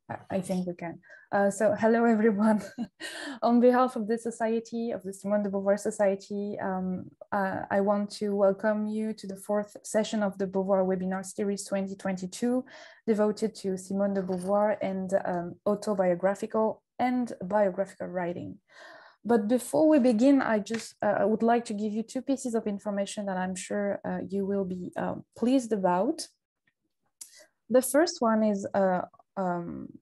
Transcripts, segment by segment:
I think we can. So hello, everyone. On behalf of the Society, of the Simone de Beauvoir Society, I want to welcome you to the fourth session of the Beauvoir Webinar Series 2022, devoted to Simone de Beauvoir and autobiographical and biographical writing. But before we begin, I would like to give you two pieces of information that I'm sure you will be pleased about. The first one is,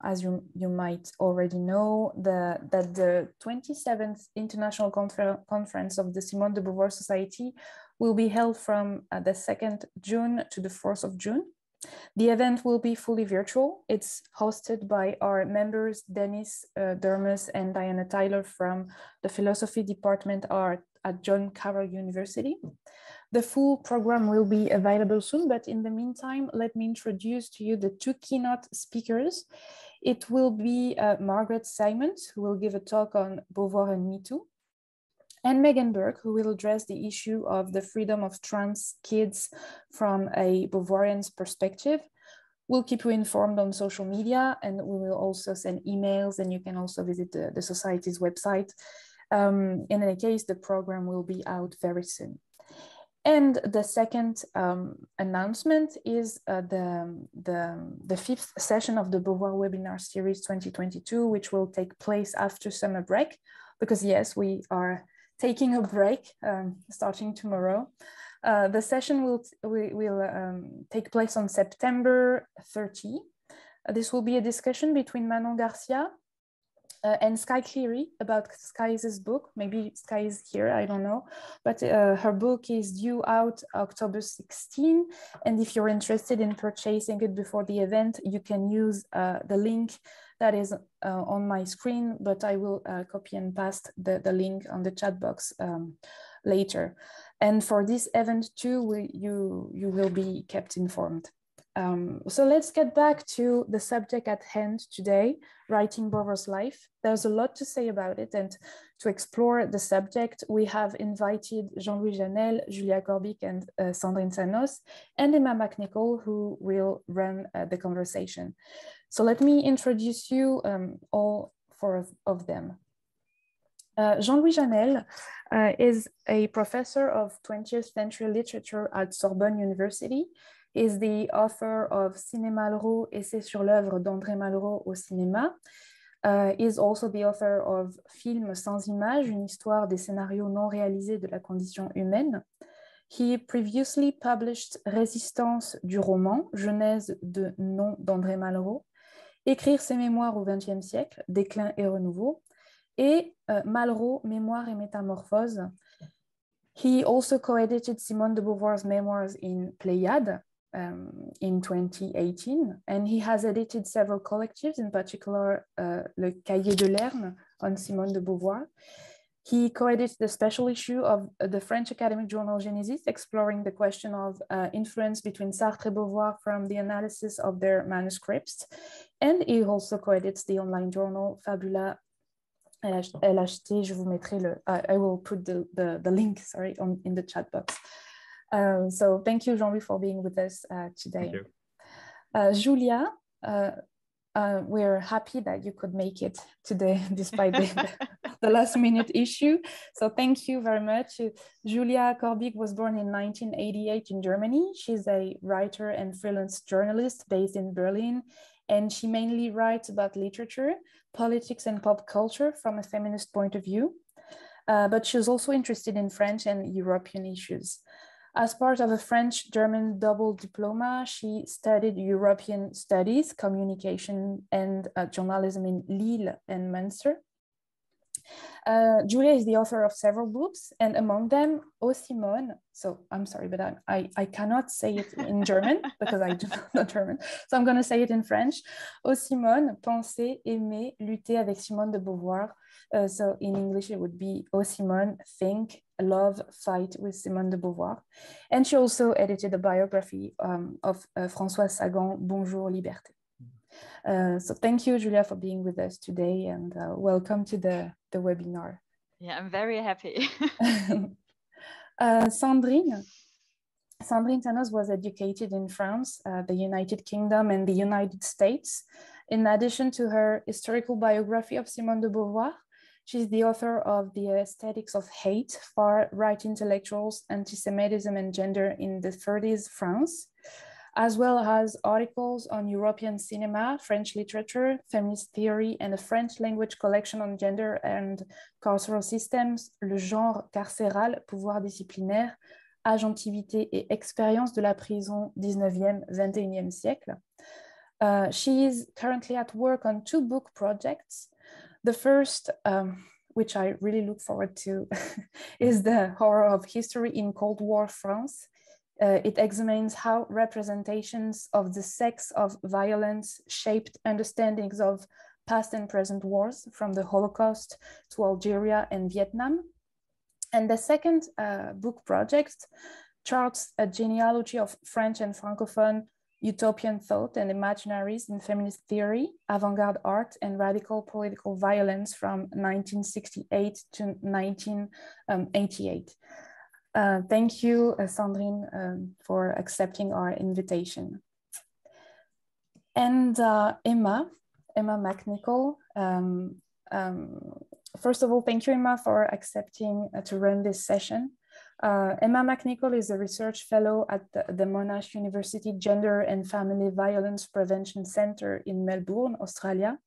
as you might already know, that the 27th International Conference of the Simone de Beauvoir Society will be held from the 2nd June to the 4th of June. The event will be fully virtual. It's hosted by our members, Dennis Dermus and Diana Tyler from the Philosophy Department at John Carroll University. The full program will be available soon, but in the meantime, let me introduce to you the two keynote speakers. It will be Margaret Simons, who will give a talk on Beauvoir and Me Too, and Megan Burke, who will address the issue of the freedom of trans kids from a Beauvoirian's perspective. We'll keep you informed on social media, and we will also send emails, and you can also visit the Society's website. In any case, the program will be out very soon. And the second announcement is the fifth session of the Beauvoir Webinar Series 2022, which will take place after summer break, because yes, we are taking a break starting tomorrow. The session will take place on September 30. This will be a discussion between Manon Garcia and Sky Cleary about Sky's book. Maybe Sky is here, I don't know. But her book is due out October 16. And if you're interested in purchasing it before the event, you can use the link that is on my screen, but I will copy and paste the link on the chat box later. And for this event too, you will be kept informed. So let's get back to the subject at hand today, writing Beauvoir's life. There's a lot to say about it, and to explore the subject, we have invited Jean-Louis Jeannelle, Julia Korbik, and Sandrine Sanos, and Emma McNicol, who will run the conversation. So let me introduce you all four of them. Jean-Louis Jeannelle is a professor of 20th century literature at Sorbonne University. Is the author of Ciné Malraux, Essai sur l'œuvre d'André Malraux au cinéma. Is also the author of Film sans images, une histoire des scénarios non réalisés de la condition humaine. He previously published Résistance du roman, genèse de nom d'André Malraux, Écrire ses mémoires au XXe siècle, Déclin et renouveau, et Malraux, Mémoires et métamorphoses. He also co-edited Simone de Beauvoir's memoirs in Pléiade, in 2018, and he has edited several collectives, in particular Le Cahier de Lerne on Simone de Beauvoir. He co-edited the special issue of the French academic journal Genesis, exploring the question of influence between Sartre and Beauvoir from the analysis of their manuscripts. And he also co-edits the online journal Fabula LHT. Je vous mettrai I will put the link, sorry, in the chat box. So thank you, Jean-Louis, for being with us today. Thank you. Julia, we're happy that you could make it today despite the last minute issue. So thank you very much. Julia Korbik was born in 1988 in Germany. She's a writer and freelance journalist based in Berlin, and she mainly writes about literature, politics, and pop culture from a feminist point of view. But she's also interested in French and European issues. As part of a French-German double diploma, she studied European studies, communication, and journalism in Lille and Münster. Julia is the author of several books, and among them, Au Simone. So I'm sorry, but I cannot say it in German because I do not know German. So I'm going to say it in French. Au Simone, penser, aimer, lutter avec Simone de Beauvoir. So in English, it would be Au Simone, think, love, fight with Simone de Beauvoir. And she also edited a biography of Françoise Sagan, Bonjour, Liberté. So thank you, Julia, for being with us today, and welcome to the webinar. Yeah, I'm very happy. Sandrine Sanos was educated in France, the United Kingdom, and the United States, In addition to her historical biography of Simone de Beauvoir, she's the author of The Aesthetics of Hate, Far-Right Intellectuals, Antisemitism and Gender in the 30s France, as well as articles on European cinema, French literature, feminist theory, and a French language collection on gender and carceral systems, Le genre carcéral, pouvoir disciplinaire, agentivité et expérience de la prison 19e-21e siècle. She is currently at work on 2 book projects. The first, which I really look forward to, is The Horror of History in Cold War France. It examines how representations of the sex of violence shaped understandings of past and present wars, from the Holocaust to Algeria and Vietnam. And the second book project charts a genealogy of French and Francophone utopian thought and imaginaries in feminist theory, avant-garde art, and radical political violence from 1968 to 1988. Thank you, Sandrine, for accepting our invitation. And Emma McNicol, first of all, thank you, Emma, for accepting to run this session. Emma McNicol is a research fellow at the Monash University Gender and Family Violence Prevention Center in Melbourne, Australia.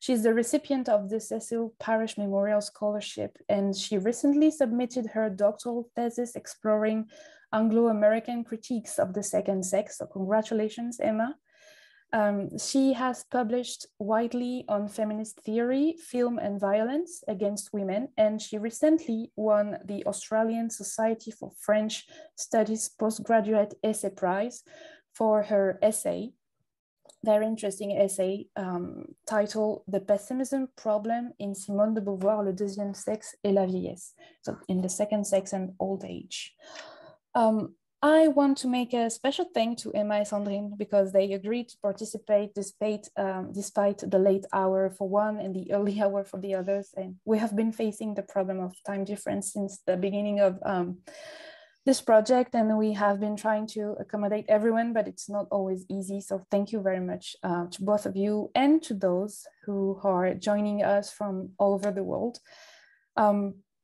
She's the recipient of the Cecil Parish Memorial Scholarship, and she recently submitted her doctoral thesis exploring Anglo-American critiques of the second sex. So congratulations, Emma. She has published widely on feminist theory, film, and violence against women, and she recently won the Australian Society for French Studies Postgraduate Essay Prize for her essay, very interesting essay, titled The Pessimism Problem in Simone de Beauvoir, le deuxième sexe et la vieillesse, so in the second sex and old age. I want to make a special thank to Emma and Sandrine because they agreed to participate despite the late hour for one and the early hour for the others. And we have been facing the problem of time difference since the beginning of this project, and we have been trying to accommodate everyone, but it's not always easy. So thank you very much to both of you and to those who are joining us from all over the world,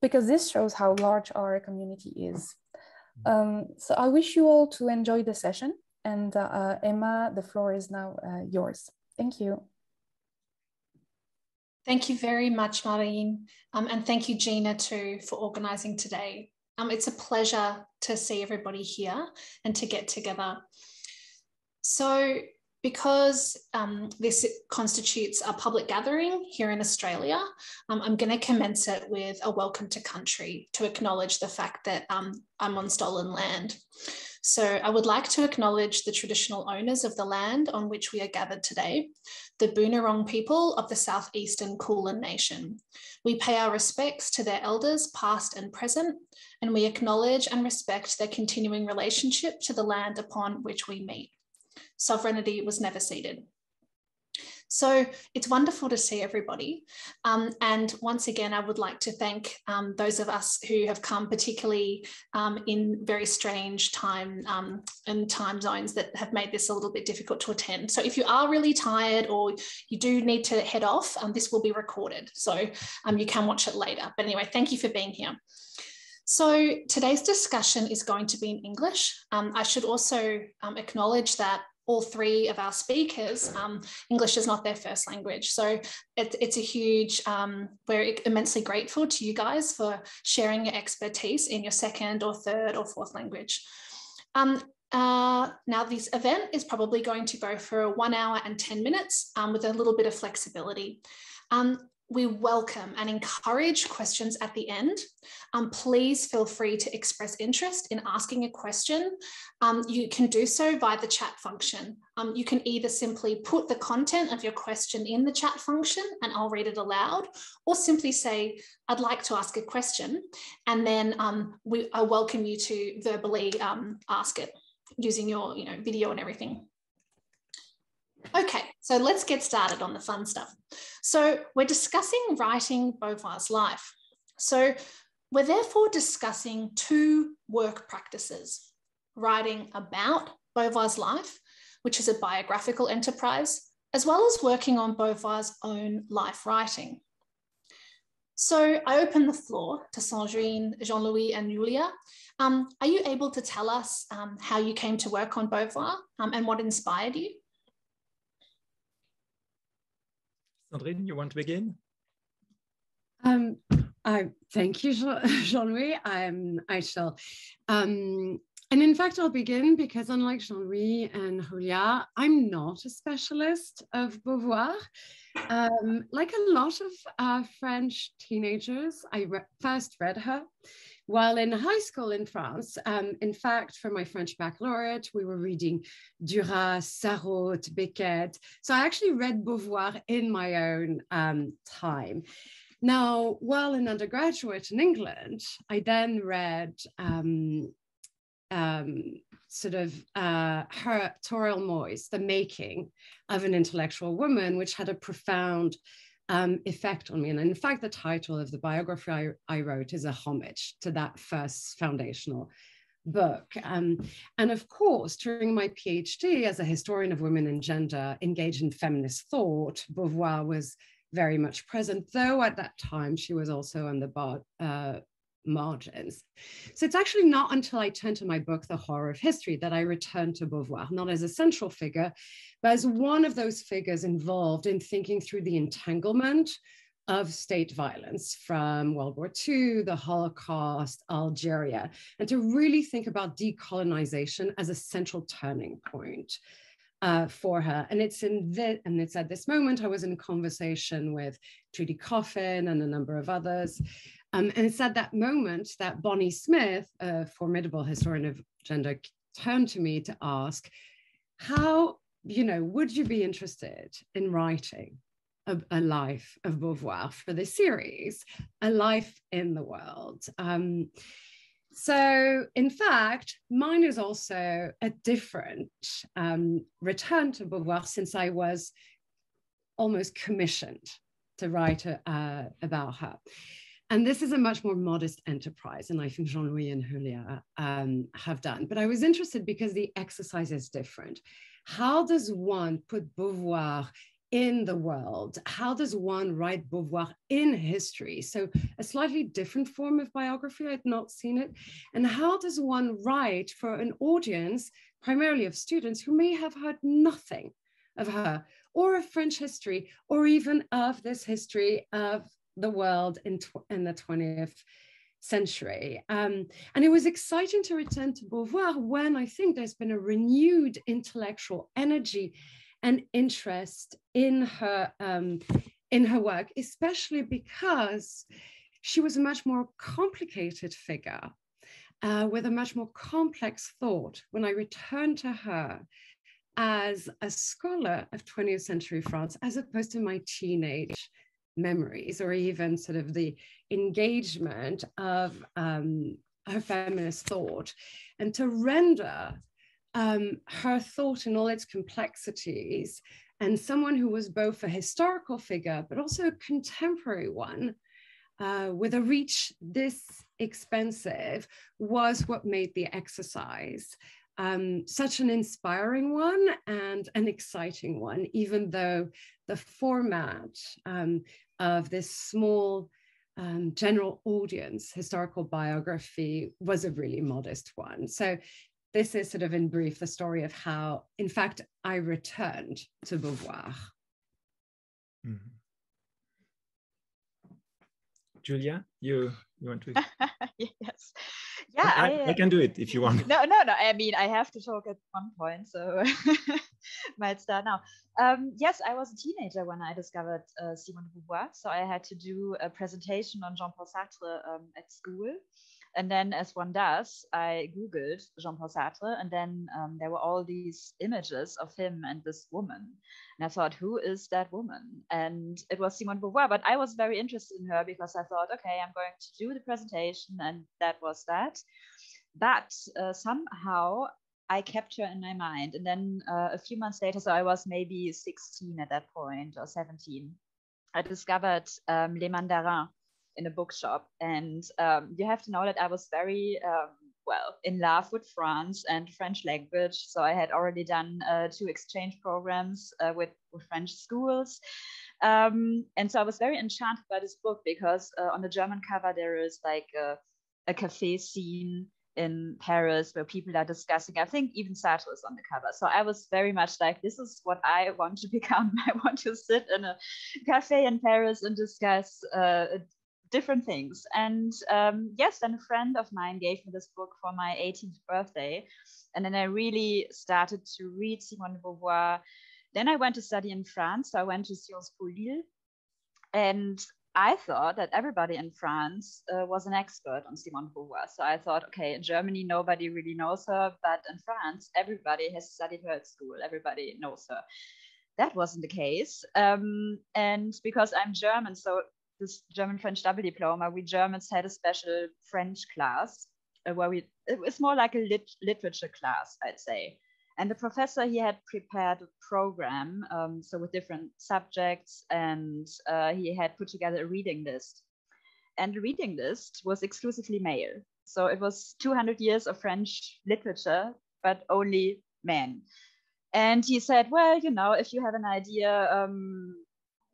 because this shows how large our community is. So I wish you all to enjoy the session, and Emma, the floor is now yours. Thank you. Thank you very much, Marine, and thank you, Gina, too, for organising today. It's a pleasure to see everybody here and to get together. So because this constitutes a public gathering here in Australia, I'm going to commence it with a welcome to country to acknowledge the fact that I'm on stolen land. So I would like to acknowledge the traditional owners of the land on which we are gathered today, the Boonwurrung people of the southeastern Kulin Nation. We pay our respects to their elders, past and present, and we acknowledge and respect their continuing relationship to the land upon which we meet. Sovereignty was never ceded. So it's wonderful to see everybody. And once again, I would like to thank those of us who have come, particularly in very strange time and time zones that have made this a little bit difficult to attend. So if you are really tired or you do need to head off, this will be recorded. So you can watch it later. But anyway, thank you for being here. So today's discussion is going to be in English. I should also acknowledge that all three of our speakers, English is not their first language. So it's a huge, we're immensely grateful to you guys for sharing your expertise in your second or third or fourth language. Now this event is probably going to go for 1 hour and 10 minutes with a little bit of flexibility. We welcome and encourage questions at the end. Please feel free to express interest in asking a question. You can do so via the chat function. You can either simply put the content of your question in the chat function and I'll read it aloud, or simply say, I'd like to ask a question. And then I welcome you to verbally ask it using your video and everything. Okay, so let's get started on the fun stuff. So we're discussing writing Beauvoir's life. So we're therefore discussing two work practices: writing about Beauvoir's life, which is a biographical enterprise, as well as working on Beauvoir's own life writing. So I open the floor to Sandrine, Jean-Louis, and Julia. Are you able to tell us how you came to work on Beauvoir and what inspired you? Sandrine, you want to begin? Thank you, Jean-Louis. I shall. And in fact, I'll begin because unlike Jean-Louis and Julia, I'm not a specialist of Beauvoir. Like a lot of French teenagers, I first read her while in high school in France. In fact, for my French baccalaureate, we were reading Duras, Sarraute, Beckett. So I actually read Beauvoir in my own time. Now, while an undergraduate in England, I then read her Editorial Memoirs, The Making of an Intellectual Woman, which had a profound effect on me. And in fact, the title of the biography I wrote is a homage to that first foundational book. And of course, during my PhD as a historian of women and gender engaged in feminist thought, Beauvoir was very much present, though at that time she was also on the margins. So it's actually not until I turned to my book, The Horror of History, that I returned to Beauvoir, not as a central figure, but as one of those figures involved in thinking through the entanglement of state violence from World War II, the Holocaust, Algeria, and to really think about decolonization as a central turning point for her. And it's at this moment I was in conversation with Trudy Coffin and a number of others. And it's at that moment that Bonnie Smith, a formidable historian of gender, turned to me to ask, how, would you be interested in writing a life of Beauvoir for this series, A Life in the World? So in fact, mine is also a different return to Beauvoir, since I was almost commissioned to write about her. And this is a much more modest enterprise, and I think Jean-Louis and Julia have done. But I was interested because the exercise is different. How does one put Beauvoir in the world? How does one write Beauvoir in history? So a slightly different form of biography, I'd not seen it. And how does one write for an audience, primarily of students who may have heard nothing of her, or of French history, or even of this history of the world in the 20th century. And it was exciting to return to Beauvoir when I think there's been a renewed intellectual energy and interest in her work, especially because she was a much more complicated figure with a much more complex thought when I returned to her as a scholar of 20th century France, as opposed to my teenage memories, or even sort of the engagement of her feminist thought, and to render her thought in all its complexities, and someone who was both a historical figure but also a contemporary one with a reach this expensive, was what made the exercise such an inspiring one and an exciting one, even though the format of this small general audience historical biography was a really modest one. So this is sort of in brief the story of how, in fact, I returned to Beauvoir. Mm-hmm. Julia, you want to? Yes. Yeah, I can do it if you want. No. I mean, I have to talk at one point, so might start now. Yes, I was a teenager when I discovered Simone de Beauvoir. So I had to do a presentation on Jean-Paul Sartre at school. And then, as one does, I Googled Jean-Paul Sartre, and then there were all these images of him and this woman. And I thought, who is that woman? And it was Simone de Beauvoir, but I was very interested in her because I thought, okay, I'm going to do the presentation, and that was that. But somehow I kept her in my mind. And then a few months later, so I was maybe 16 at that point, or 17, I discovered Les Mandarins in a bookshop. And you have to know that I was very, well, in love with France and French language. So I had already done 2 exchange programs with French schools. And so I was very enchanted by this book because on the German cover, there is like a cafe scene in Paris where people are discussing, I think even Sartre is on the cover. So I was very much like, this is what I want to become. I want to sit in a cafe in Paris and discuss different things. And yes, then a friend of mine gave me this book for my 18th birthday. And then I really started to read Simone de Beauvoir. Then I went to study in France. So I went to Sciences Po Lille. And I thought that everybody in France was an expert on Simone de Beauvoir. So I thought, okay, in Germany, nobody really knows her, but in France, everybody has studied her at school. Everybody knows her. That wasn't the case. And because I'm German, so this German-French double diploma, we Germans had a special French class where it was more like a literature class, I'd say. And the professor, he had prepared a program, so with different subjects, and he had put together a reading list. And the reading list was exclusively male. So it was 200 years of French literature, but only men. And he said, well, you know, if you have an idea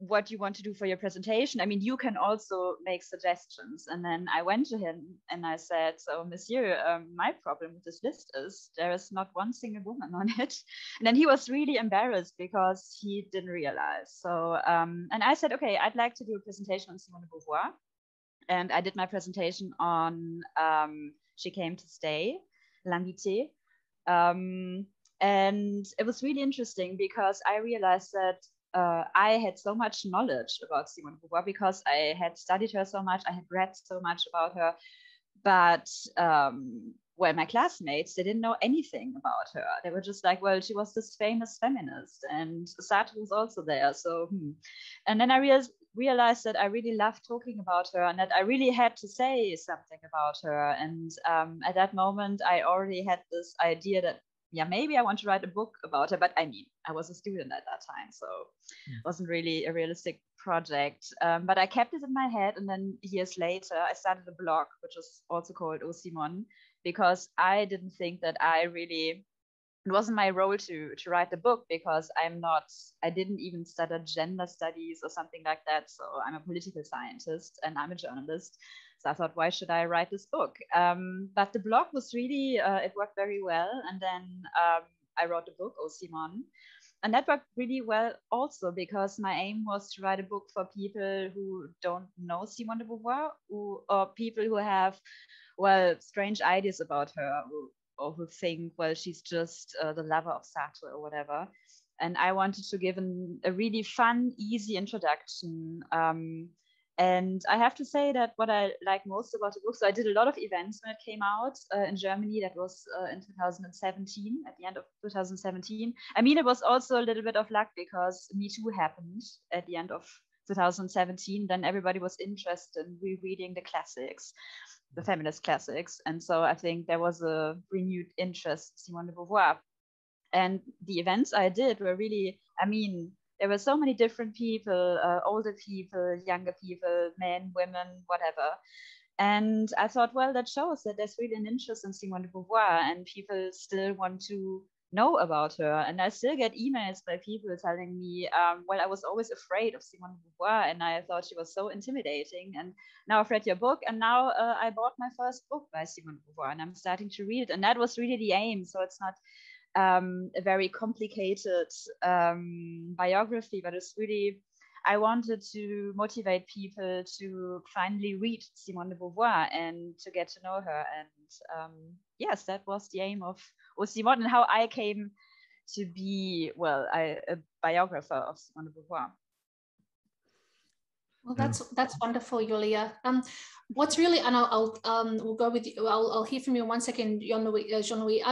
what you want to do for your presentation, I mean, you can also make suggestions. And then I went to him and I said, so Monsieur, my problem with this list is there is not one single woman on it. And then he was really embarrassed because he didn't realize. So, and I said, okay, I'd like to do a presentation on Simone de Beauvoir. And I did my presentation on She Came to Stay, L'Invité. And it was really interesting because I realized that I had so much knowledge about Simone de Beauvoir because I had studied her so much, I had read so much about her, but well, my classmates, they didn't know anything about her. They were just like, well, she was this famous feminist and Sartre was also there. So, And then I realized that I really loved talking about her and that I really had to say something about her. And at that moment, I already had this idea that, yeah, maybe I want to write a book about her, but I mean, I was a student at that time, so it wasn't really a realistic project. But I kept it in my head, and then years later, I started a blog, which was also called O Simone, because I didn't think that it wasn't my role to write the book because I didn't even study gender studies or something like that. So I'm a political scientist and I'm a journalist. So I thought, why should I write this book? But the blog was really, it worked very well. And then I wrote the book, O Simone. And that worked really well also because my aim was to write a book for people who don't know Simone de Beauvoir or people who have, well, strange ideas about her or who think, well, she's just the lover of Sartre or whatever. And I wanted to give a really fun, easy introduction. And I have to say that what I like most about the book, so I did a lot of events when it came out in Germany. That was in 2017, at the end of 2017. I mean, it was also a little bit of luck because Me Too happened at the end of 2017. Then everybody was interested in rereading the classics, the feminist classics. And so I think there was a renewed interest in Simone de Beauvoir. And the events I did were really, I mean, there were so many different people, older people, younger people, men, women, whatever. And I thought, well, that shows that there's really an interest in Simone de Beauvoir and people still want to know about her. And I still get emails by people telling me, well, I was always afraid of Simone de Beauvoir and I thought she was so intimidating. And now I've read your book and now I bought my first book by Simone de Beauvoir and I'm starting to read it. And that was really the aim. So it's not a very complicated biography, but it's really, I wanted to motivate people to finally read Simone de Beauvoir and to get to know her. And yes, that was the aim of Simone and how I came to be, well, a biographer of Simone de Beauvoir. Well, that's wonderful, Julia. What's really, and we'll go with you. I'll hear from you in 1 second, Jean-Louis.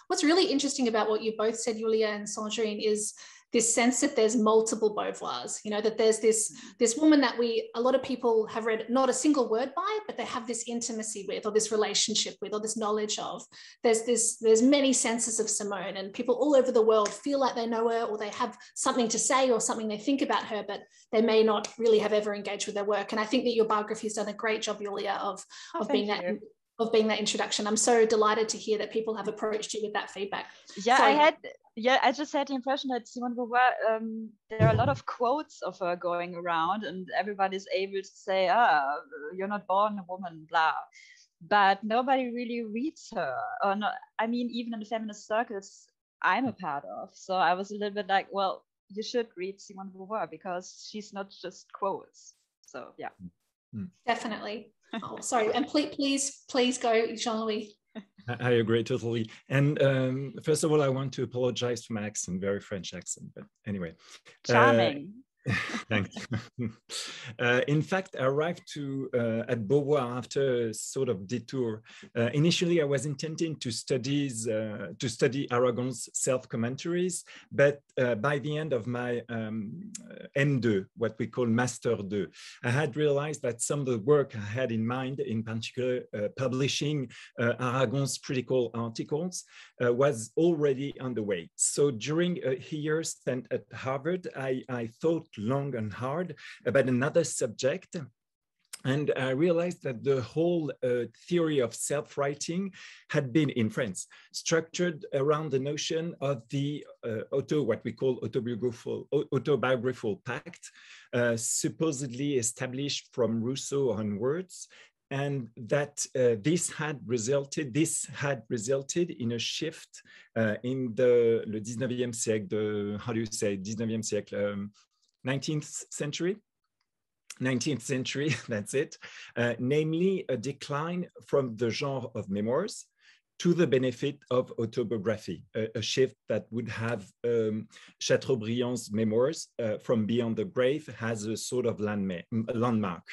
What's really interesting about what you both said, Julia and Sandrine, is this sense that there's multiple Beauvoirs, you know, that there's this woman that a lot of people have read not a single word by, but they have this intimacy with, or this relationship with, or this knowledge of. There's many senses of Simone, and people all over the world feel like they know her, or they have something to say or something they think about her, but they may not really have ever engaged with their work. And I think that your biography has done a great job, Julia, of of being that introduction. I'm so delighted to hear that people have approached you with that feedback. Yeah, Sorry. I just had the impression that Simone de Beauvoir, there are a lot of quotes of her going around, and everybody's able to say, you're not born a woman, blah. But nobody really reads her. Or not, I mean, even in the feminist circles I'm a part of. So I was a little bit like, well, you should read Simone de Beauvoir because she's not just quotes. So yeah. Definitely. Oh, sorry. And please go, Jean-Louis. I agree totally. And first of all, I want to apologize for my accent, very French accent, but anyway. Charming. Thanks. In fact, I arrived at Beauvoir after a sort of detour. Initially, I was intending to study Aragon's self-commentaries, but by the end of my M2, what we call Master 2, I had realized that some of the work I had in mind, in particular publishing Aragon's critical articles, was already underway. So during a year spent at Harvard, I thought long and hard about another subject. And I realized that the whole theory of self-writing had been, in France, structured around the notion of the what we call autobiographical pact, supposedly established from Rousseau onwards, and that this had resulted in a shift in the 19e siècle, how do you say 19e siècle, 19th century? 19th century, that's it, namely a decline from the genre of memoirs to the benefit of autobiography, a shift that would have Chateaubriand's memoirs from Beyond the Grave as a sort of landmark,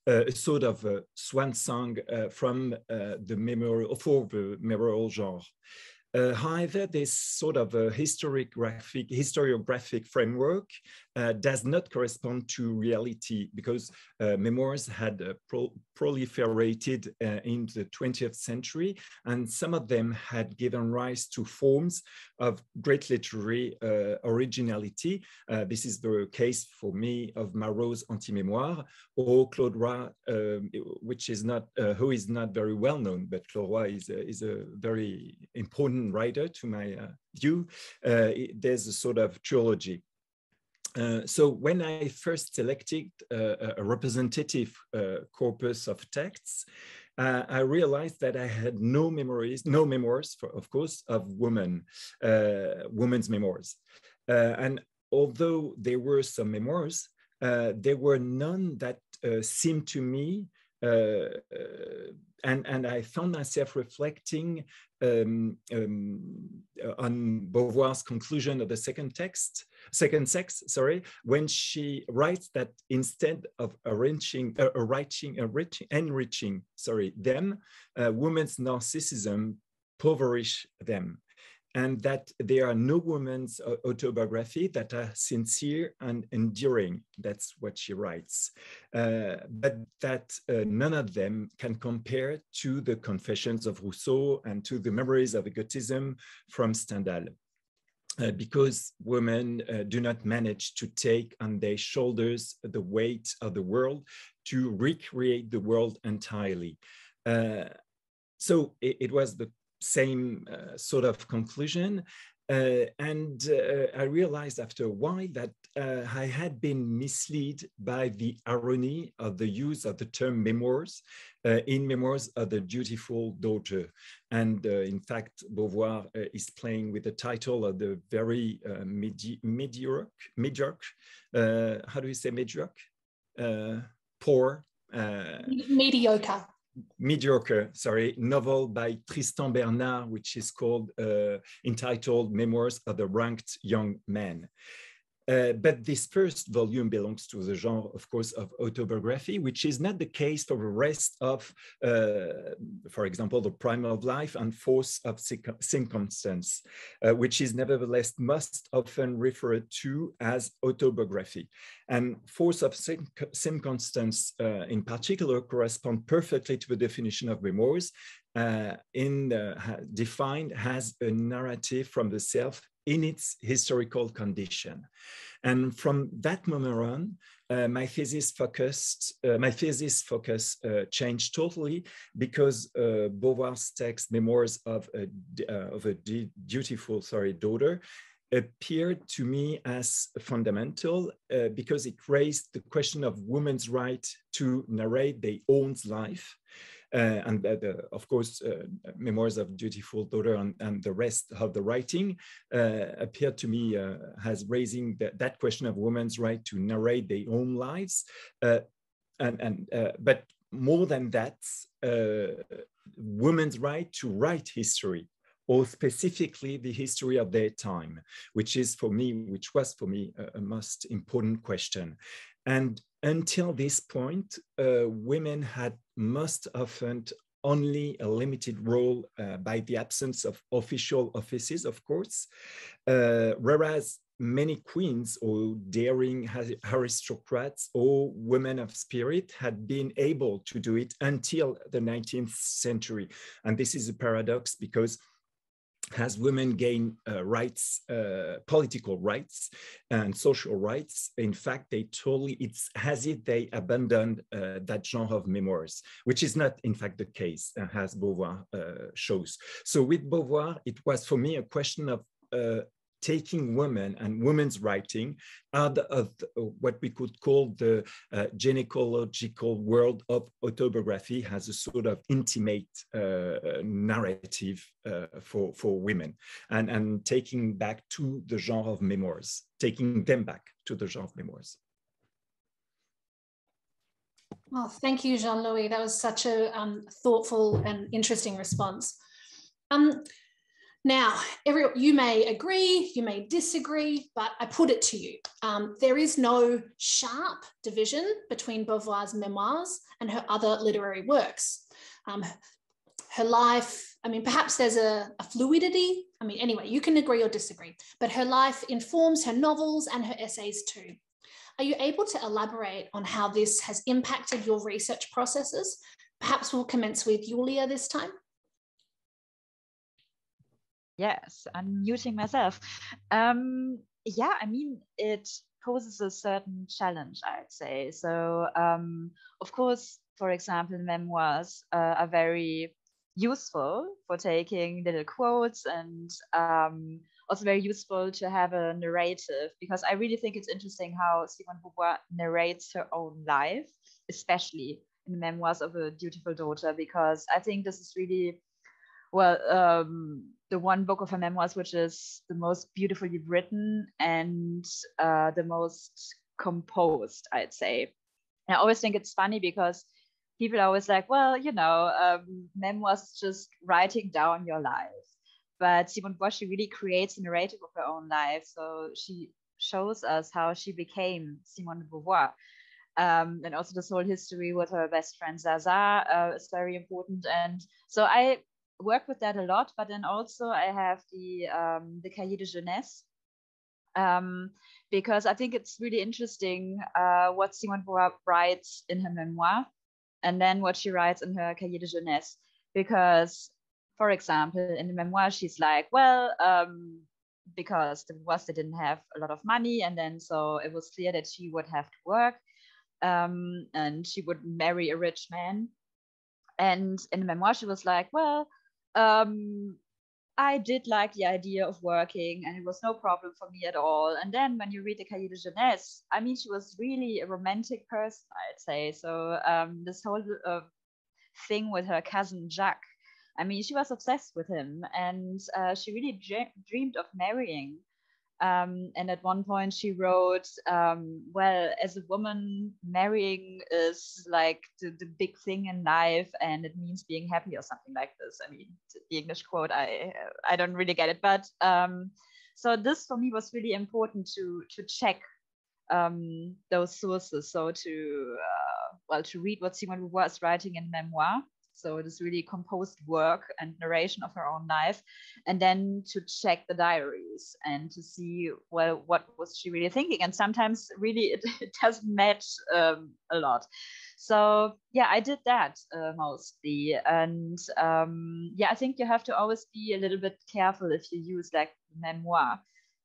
a sort of swan song from the memorial genre. However, this sort of historiographic framework does not correspond to reality because memoirs had proliferated in the 20th century, and some of them had given rise to forms of great literary originality. This is the case for me of Marot's Anti-Mémoire, or Claude Roy, which is not, who is not very well known, but Claude Roy is a very important writer to my view. There's a sort of trilogy. So when I first selected a representative corpus of texts, I realized that I had no memoirs, of course, of women's memoirs. And although there were some memoirs, there were none that seemed to me, and I found myself reflecting on Beauvoir's conclusion of the second sex, when she writes that instead of enriching them, women's narcissism impoverish them, and that there are no women's autobiography that are sincere and enduring. That's what she writes. But that none of them can compare to the Confessions of Rousseau and to the Memories of Egotism from Stendhal. Because women do not manage to take on their shoulders the weight of the world, to recreate the world entirely. So it was the same sort of conclusion. And I realized after a while that I had been misled by the irony of the use of the term memoirs in Memoirs of the Dutiful Daughter. And in fact, Beauvoir is playing with the title of the very mediocre, how do you say mediocre? Poor. Mediocre, sorry, novel by Tristan Bernard, which is called, entitled Memoirs of the Ranked Young Man. But this first volume belongs to the genre, of course, of autobiography, which is not the case for the rest of, for example, The Prime of Life and Force of Circumstance, which is nevertheless most often referred to as autobiography. And Force of Circumstance, in particular, correspond perfectly to the definition of memoirs, defined as a narrative from the self in its historical condition. And from that moment on, my thesis focus changed totally, because Beauvoir's text, Memoirs of a Dutiful Daughter, appeared to me as fundamental because it raised the question of women's right to narrate their own life. And of course, Memoirs of Dutiful Daughter and the rest of the writing appeared to me as raising that question of women's right to narrate their own lives. But more than that, women's right to write history, or specifically the history of their time, which was for me a most important question. And until this point, women had most often only a limited role by the absence of official offices, of course, whereas many queens or daring aristocrats or women of spirit had been able to do it until the 19th century. And this is a paradox, because as women gain rights, political rights and social rights, in fact, it's as if they abandoned that genre of memoirs, which is not, in fact, the case, as Beauvoir shows. So with Beauvoir, it was for me a question of taking women and women's writing out of what we could call the gynecological world of autobiography as a sort of intimate narrative for women, and taking back to the genre of memoirs, taking them back to the genre of memoirs. Oh, thank you, Jean-Louis. That was such a thoughtful and interesting response. Now, you may agree, you may disagree, but I put it to you. There is no sharp division between Beauvoir's memoirs and her other literary works. Her life, I mean, perhaps there's a fluidity. I mean, anyway, you can agree or disagree, but her life informs her novels and her essays too. Are you able to elaborate on how this has impacted your research processes? Perhaps we'll commence with Julia this time. Yes, I'm muting myself. Yeah, I mean, it poses a certain challenge, I'd say. So, of course, for example, memoirs are very useful for taking little quotes, and also very useful to have a narrative, because I really think it's interesting how Simone de Beauvoir narrates her own life, especially in the Memoirs of a Dutiful Daughter, because I think this is really, well, the one book of her memoirs which is the most beautifully written and the most composed, I'd say. And I always think it's funny because people are always like, well, you know, memoirs is just writing down your life. But Simone de Beauvoir, she really creates a narrative of her own life. So she shows us how she became Simone de Beauvoir. And also this whole history with her best friend Zaza is very important. And so I work with that a lot, but then also I have the Cahiers de Jeunesse, because I think it's really interesting what Simone de Beauvoir writes in her memoir and then what she writes in her Cahiers de Jeunesse. Because, for example, in the memoir, she's like, well, because the Beauvoirs, they didn't have a lot of money, and then so it was clear that she would have to work, and she would marry a rich man. And in the memoir, she was like, well, I did like the idea of working, and it was no problem for me at all. And then when you read the Cahiers de Jeunesse, I mean, she was really a romantic person, I'd say. So this whole thing with her cousin Jacques, I mean, she was obsessed with him, and she really dreamed of marrying. And at one point she wrote, well, as a woman, marrying is like the big thing in life, and it means being happy or something like this. I mean, the English quote, I don't really get it. But so this for me was really important to check those sources. So to read what Simone de Beauvoir is writing in memoir. So it is really composed work and narration of her own life, and then to check the diaries and to see, well, what was she really thinking? And sometimes really it doesn't match a lot. So yeah, I did that mostly. And yeah, I think you have to always be a little bit careful if you use like memoir,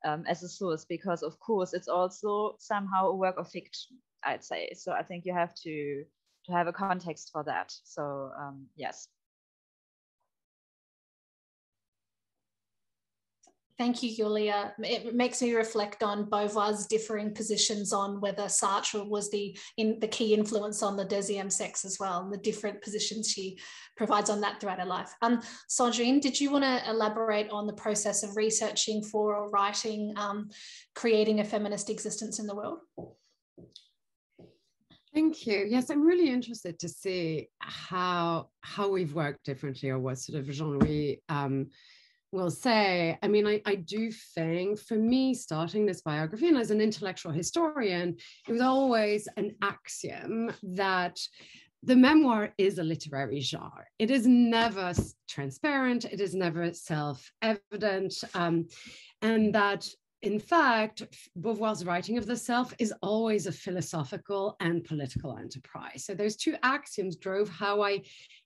as a source, because of course it's also somehow a work of fiction, I'd say. So I think you have to have a context for that. So yes. Thank you, Julia. It makes me reflect on Beauvoir's differing positions on whether Sartre was the key influence on the deuxième sexe as well, and the different positions she provides on that throughout her life. Sandrine, did you want to elaborate on the process of researching for or writing, creating a feminist existence in the world? Thank you. Yes, I'm really interested to see how we've worked differently, or what sort of Jean-Louis will say. I mean, I do think, for me, starting this biography, and as an intellectual historian, it was always an axiom that the memoir is a literary genre. It is never transparent, it is never self-evident, and that, in fact, Beauvoir's writing of the self is always a philosophical and political enterprise. So those two axioms drove how I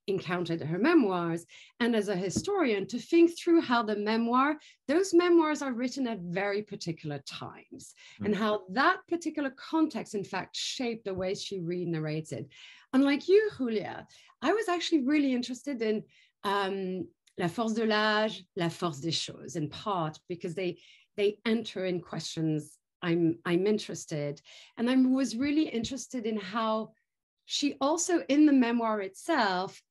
encountered her memoirs, and as a historian, to think through how those memoirs are written at very particular times, and how that particular context, in fact, shaped the way she re-narrates it. Unlike you, Julia, I was actually really interested in La force de l'âge, La force des choses, in part because they enter in questions I'm interested. And I was really interested in how she also, in the memoir itself,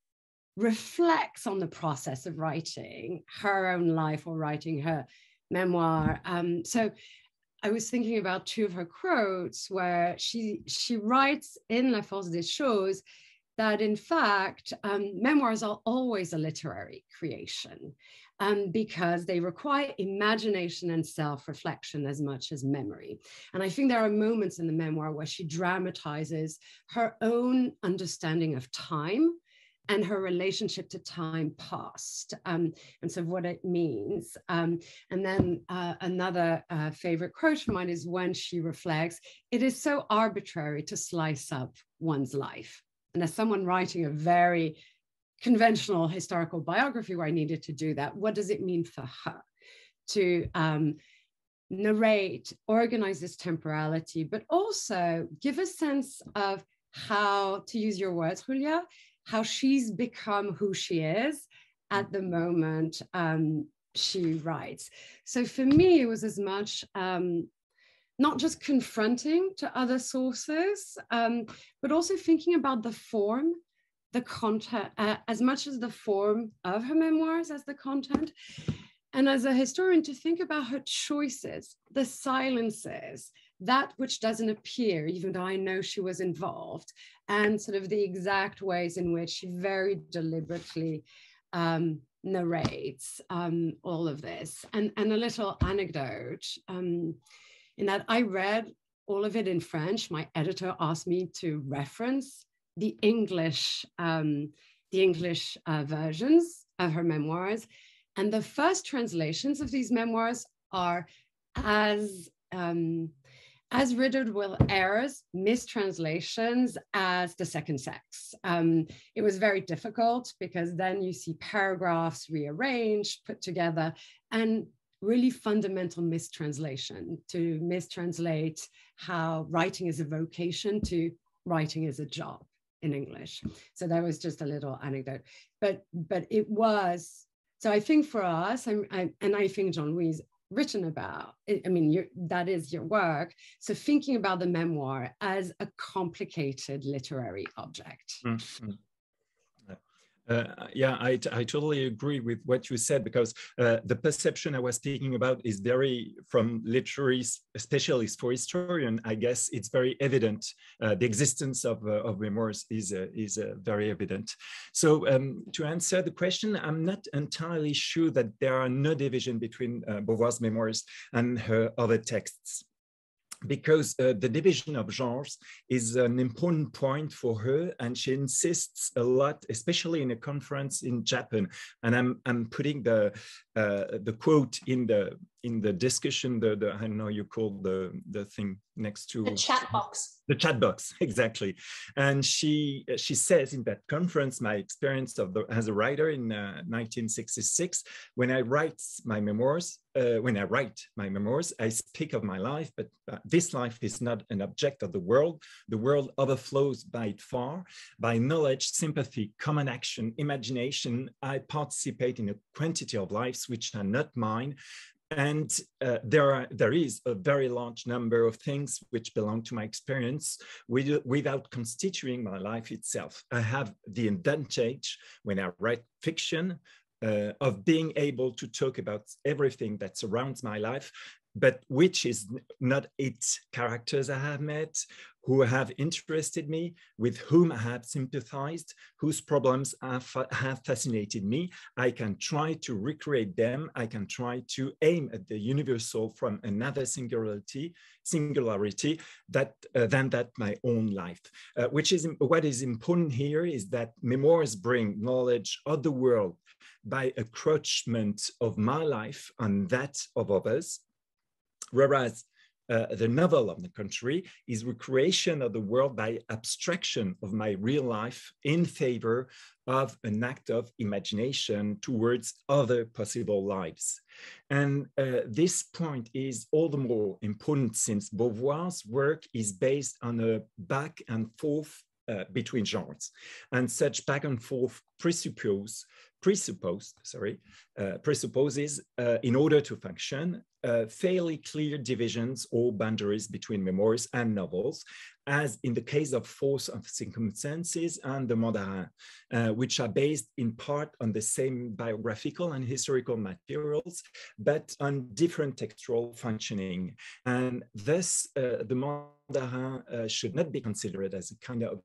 reflects on the process of writing her own life, or writing her memoir. So I was thinking about two of her quotes where she writes in La force des choses that, in fact, memoirs are always a literary creation, because they require imagination and self-reflection as much as memory. And I think there are moments in the memoir where she dramatizes her own understanding of time and her relationship to time past, and so what it means. And then another favorite quote of mine is when she reflects, "It is so arbitrary to slice up one's life." And as someone writing a very conventional historical biography where I needed to do that, what does it mean for her to narrate, organize this temporality, but also give a sense of how, to use your words, Julia, how she's become who she is at the moment she writes. So for me, it was as much not just confronting to other sources, but also thinking about the form, the content, as much as the form of her memoirs as the content. And as a historian, to think about her choices, the silences, that which doesn't appear, even though I know she was involved, and sort of the exact ways in which she very deliberately narrates all of this. And a little anecdote, in that I read all of it in French. My editor asked me to reference the English versions of her memoirs. And the first translations of these memoirs are as riddled with errors, mistranslations as The Second Sex. It was very difficult because then you see paragraphs rearranged, put together, and really fundamental mistranslation, to mistranslate how writing is a vocation to writing is a job in English. So that was just a little anecdote, but it was. So I think for us, and I think Jean-Louis written about it, I mean, that is your work. So thinking about the memoir as a complicated literary object. Mm-hmm. Yeah, I totally agree with what you said, because the perception I was speaking about is very, from literary specialist for historian, I guess it's very evident. The existence of memoirs is very evident. So to answer the question, I'm not entirely sure that there are no division between Beauvoir's memoirs and her other texts, because the division of genres is an important point for her, and she insists a lot, especially in a conference in Japan. And I'm putting the the quote in the discussion, I don't know, you call the thing next to the chat box. The chat box, exactly. And she says in that conference, my experience as a writer in 1966, when I write my memoirs, I speak of my life, but this life is not an object of the world. The world overflows by it far, by knowledge, sympathy, common action, imagination. I participate in a quantity of lives which are not mine. And there is a very large number of things which belong to my experience without constituting my life itself. I have the advantage when I write fiction of being able to talk about everything that surrounds my life, but which is not its characters I have met, who have interested me, with whom I have sympathized, whose problems have fascinated me. I can try to recreate them. I can try to aim at the universal from another singularity than that my own life. What is important here is that memoirs bring knowledge of the world by accroachment of my life and that of others, whereas the novel, on the contrary, is recreation of the world by abstraction of my real life in favor of an act of imagination towards other possible lives. And this point is all the more important since Beauvoir's work is based on a back and forth between genres. And such back and forth presupposes, in order to function, fairly clear divisions or boundaries between memoirs and novels, as in the case of Force of Circumstances and the Mandarin, which are based in part on the same biographical and historical materials, but on different textual functioning. And thus, the Mandarin should not be considered as a kind of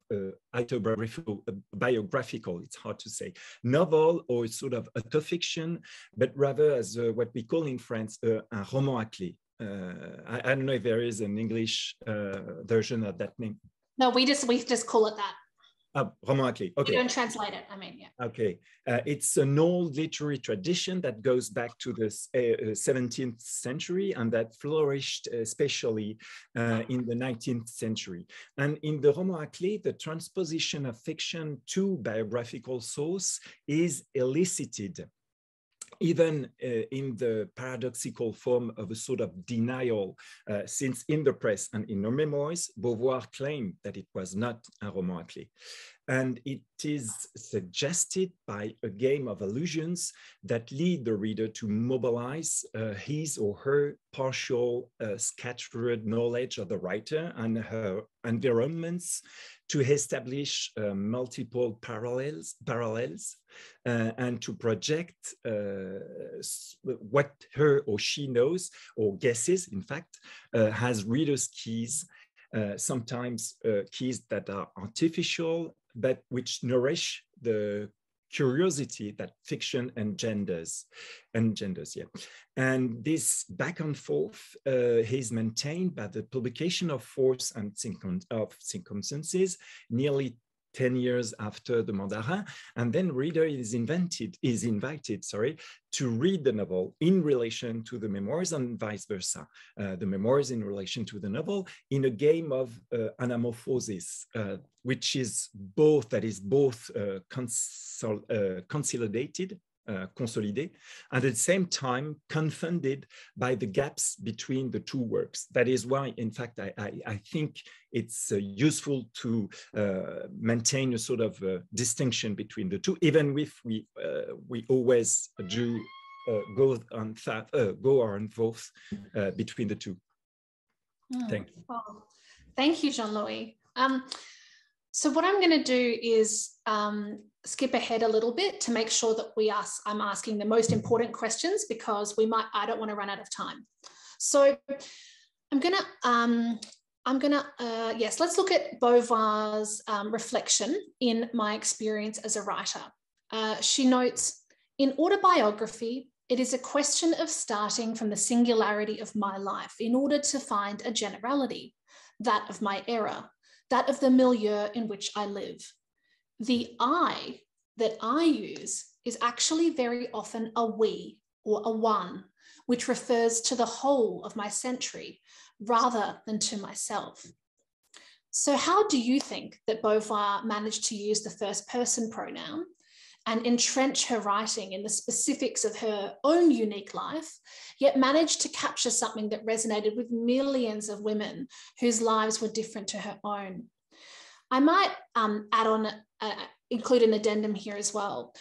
biographical, it's hard to say, novel or sort of autofiction, but rather as what we call in France un roman à clé. I don't know if there is an English version of that name. No, we just call it that. Roman à clé. Okay. We don't translate it. I mean, yeah. Okay. It's an old literary tradition that goes back to the 17th century and that flourished especially in the 19th century. And in the roman à clé, the transposition of fiction to biographical source is elicited, even in the paradoxical form of a sort of denial, since in the press and in her memoirs, Beauvoir claimed that it was not a roman à clé. And it is suggested by a game of allusions that lead the reader to mobilize his or her partial scattered knowledge of the writer and her environments to establish multiple parallels and to project what her or she knows or guesses, in fact, has reader's keys, sometimes keys that are artificial, but which nourish the curiosity that fiction engenders. Yeah. And this back and forth is maintained by the publication of Force and Circumstances nearly 10 years after the Mandarin, and then reader is invited to read the novel in relation to the memoirs and vice versa. The memoirs in relation to the novel in a game of anamorphosis, which is both consolidated, consolidé, and at the same time confounded by the gaps between the two works. That is why, in fact, I think it's useful to maintain a sort of distinction between the two, even if we always do go on both between the two. Thank you. Well, thank you, Jean-Louis. So what I'm going to do is skip ahead a little bit to make sure that I'm asking the most important questions, because I don't want to run out of time. So yes, let's look at Beauvoir's reflection in my experience as a writer. She notes, in autobiography, it is a question of starting from the singularity of my life in order to find a generality, that of my era, that of the milieu in which I live. The I that I use is actually very often a we, or a one, which refers to the whole of my century rather than to myself. So how do you think that Beauvoir managed to use the first person pronoun and entrench her writing in the specifics of her own unique life, yet managed to capture something that resonated with millions of women whose lives were different to her own? I might include an addendum here as well.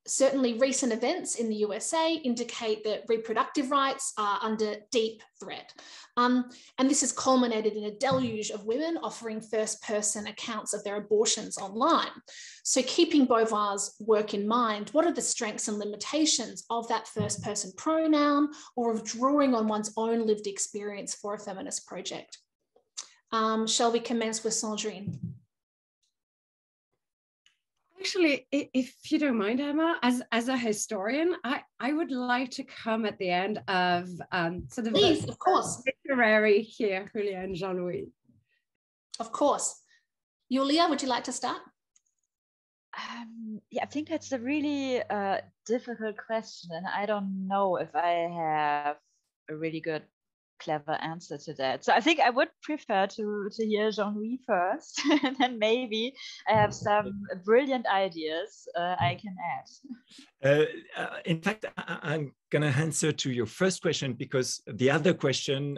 Certainly recent events in the USA indicate that reproductive rights are under deep threat. And this has culminated in a deluge of women offering first-person accounts of their abortions online. So keeping Beauvoir's work in mind, what are the strengths and limitations of that first-person pronoun, or of drawing on one's own lived experience for a feminist project? Shall we commence with Sandrine? Actually, if you don't mind, Emma, as a historian, I would like to come at the end of sort of Please, of course, literary here, Julia and Jean-Louis. Of course. Julia, would you like to start? Yeah, I think that's a really difficult question, and I don't know if I have a really good, clever answer to that. So I think I would prefer to hear Jean-Louis first, and then maybe I have some brilliant ideas I can add. In fact, I'm going to answer to your first question, because the other question,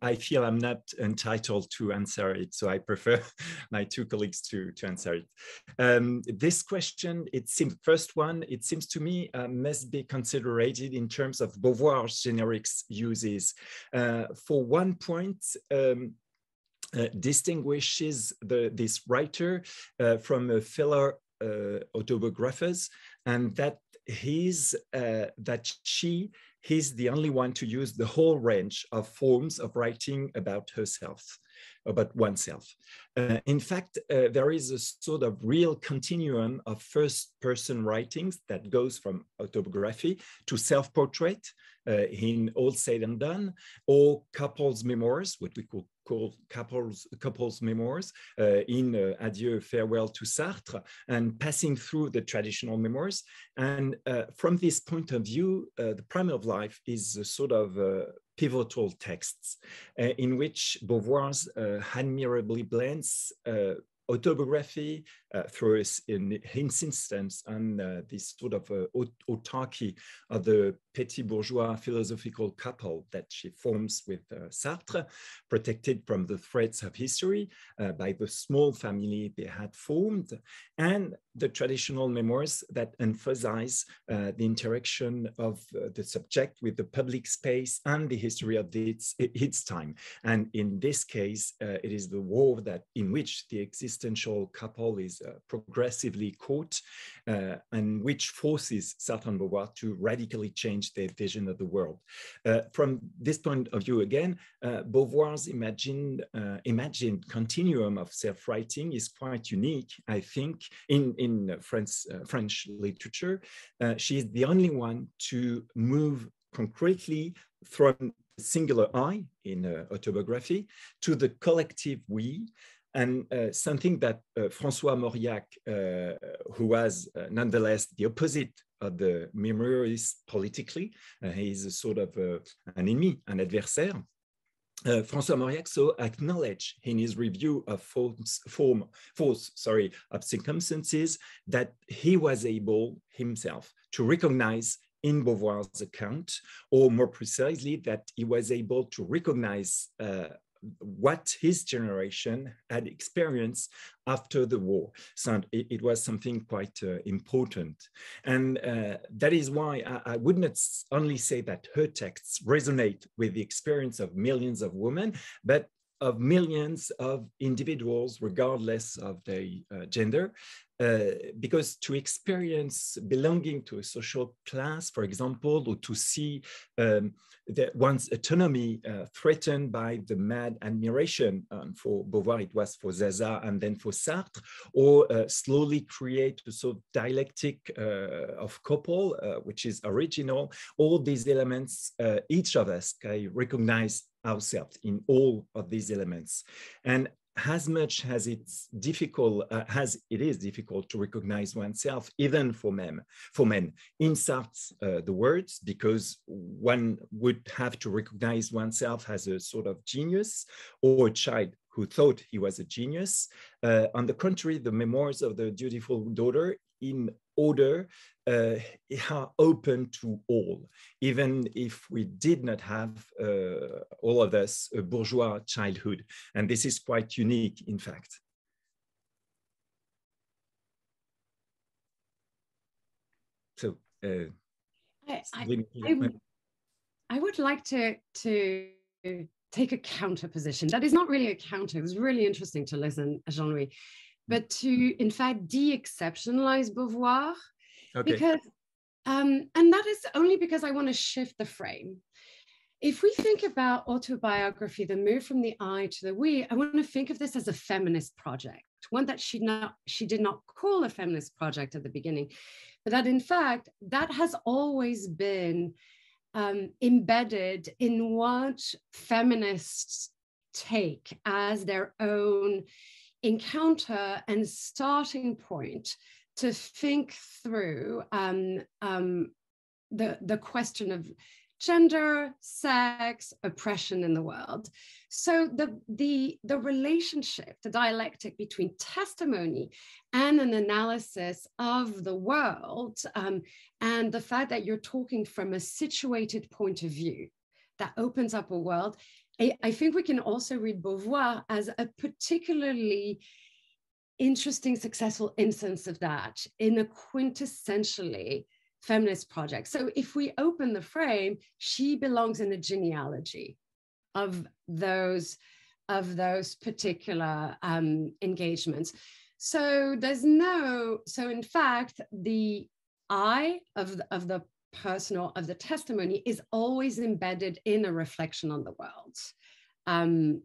I feel I'm not entitled to answer it. So I prefer my two colleagues to answer it. This question, it seems to me must be considered in terms of Beauvoir's generic uses. For one point, distinguishes this writer from a fellow autobiographers, and that he's the only one to use the whole range of forms of writing about herself, about oneself. In fact, there is a sort of real continuum of first-person writings that goes from autobiography to self-portrait in All Said and Done, or couples memoirs, what we call couples memoirs, in Adieu, Farewell to Sartre, and passing through the traditional memoirs. And from this point of view, The Prime of Life is a sort of pivotal texts in which Beauvoir's admirably blends autobiography through in his instance on this sort of autarky of the petit bourgeois philosophical couple that she forms with Sartre, protected from the threats of history by the small family they had formed, and the traditional memoirs that emphasize the interaction of the subject with the public space and the history of its time. And in this case, it is the war in which the existential couple is progressively caught, and which forces Sartre and Beauvoir to radically change their vision of the world. From this point of view, again, Beauvoir's imagined continuum of self-writing is quite unique, I think, in French literature. She is the only one to move concretely from singular I in autobiography to the collective we, and something that François Mauriac, who was nonetheless the opposite of the memoirist politically, he is a sort of an ennemi, an adversaire. François Mauriac so acknowledged in his review of of circumstances that he was able himself to recognize in Beauvoir's account, or more precisely, that he was able to recognize what his generation had experienced after the war. So it was something quite important. And that is why I would not only say that her texts resonate with the experience of millions of women, but of millions of individuals, regardless of their gender, because to experience belonging to a social class, for example, or to see one's autonomy threatened by the mad admiration, for Beauvoir it was for Zaza and then for Sartre, or slowly create a sort of dialectic of couple, which is original, all these elements, each of us can recognize ourselves in all of these elements. And as much as it's difficult, as it is difficult to recognize oneself, even for men, inserts the words, because one would have to recognize oneself as a sort of genius or a child who thought he was a genius. On the contrary, the memoirs of the dutiful daughter, in order, are open to all, even if we did not have, all of us, a bourgeois childhood. And this is quite unique, in fact. So, I would like to take a counter position. That is not really a counter. It was really interesting to listen, Jean-Louis, but to, in fact, de-exceptionalize Beauvoir. Okay. Because, and that is only because I want to shift the frame. If we think about autobiography, the move from the I to the we, I want to think of this as a feminist project, one that she did not call a feminist project at the beginning, but that in fact, that has always been embedded in what feminists take as their own encounter and starting point to think through the question of gender, sex, oppression in the world. So the relationship, the dialectic between testimony and an analysis of the world, and the fact that you're talking from a situated point of view that opens up a world, I think we can also read Beauvoir as a particularly interesting, successful instance of that in a quintessentially feminist project. So if we open the frame, she belongs in the genealogy of those particular engagements. So in fact, the I of the personal, of the testimony, is always embedded in a reflection on the world.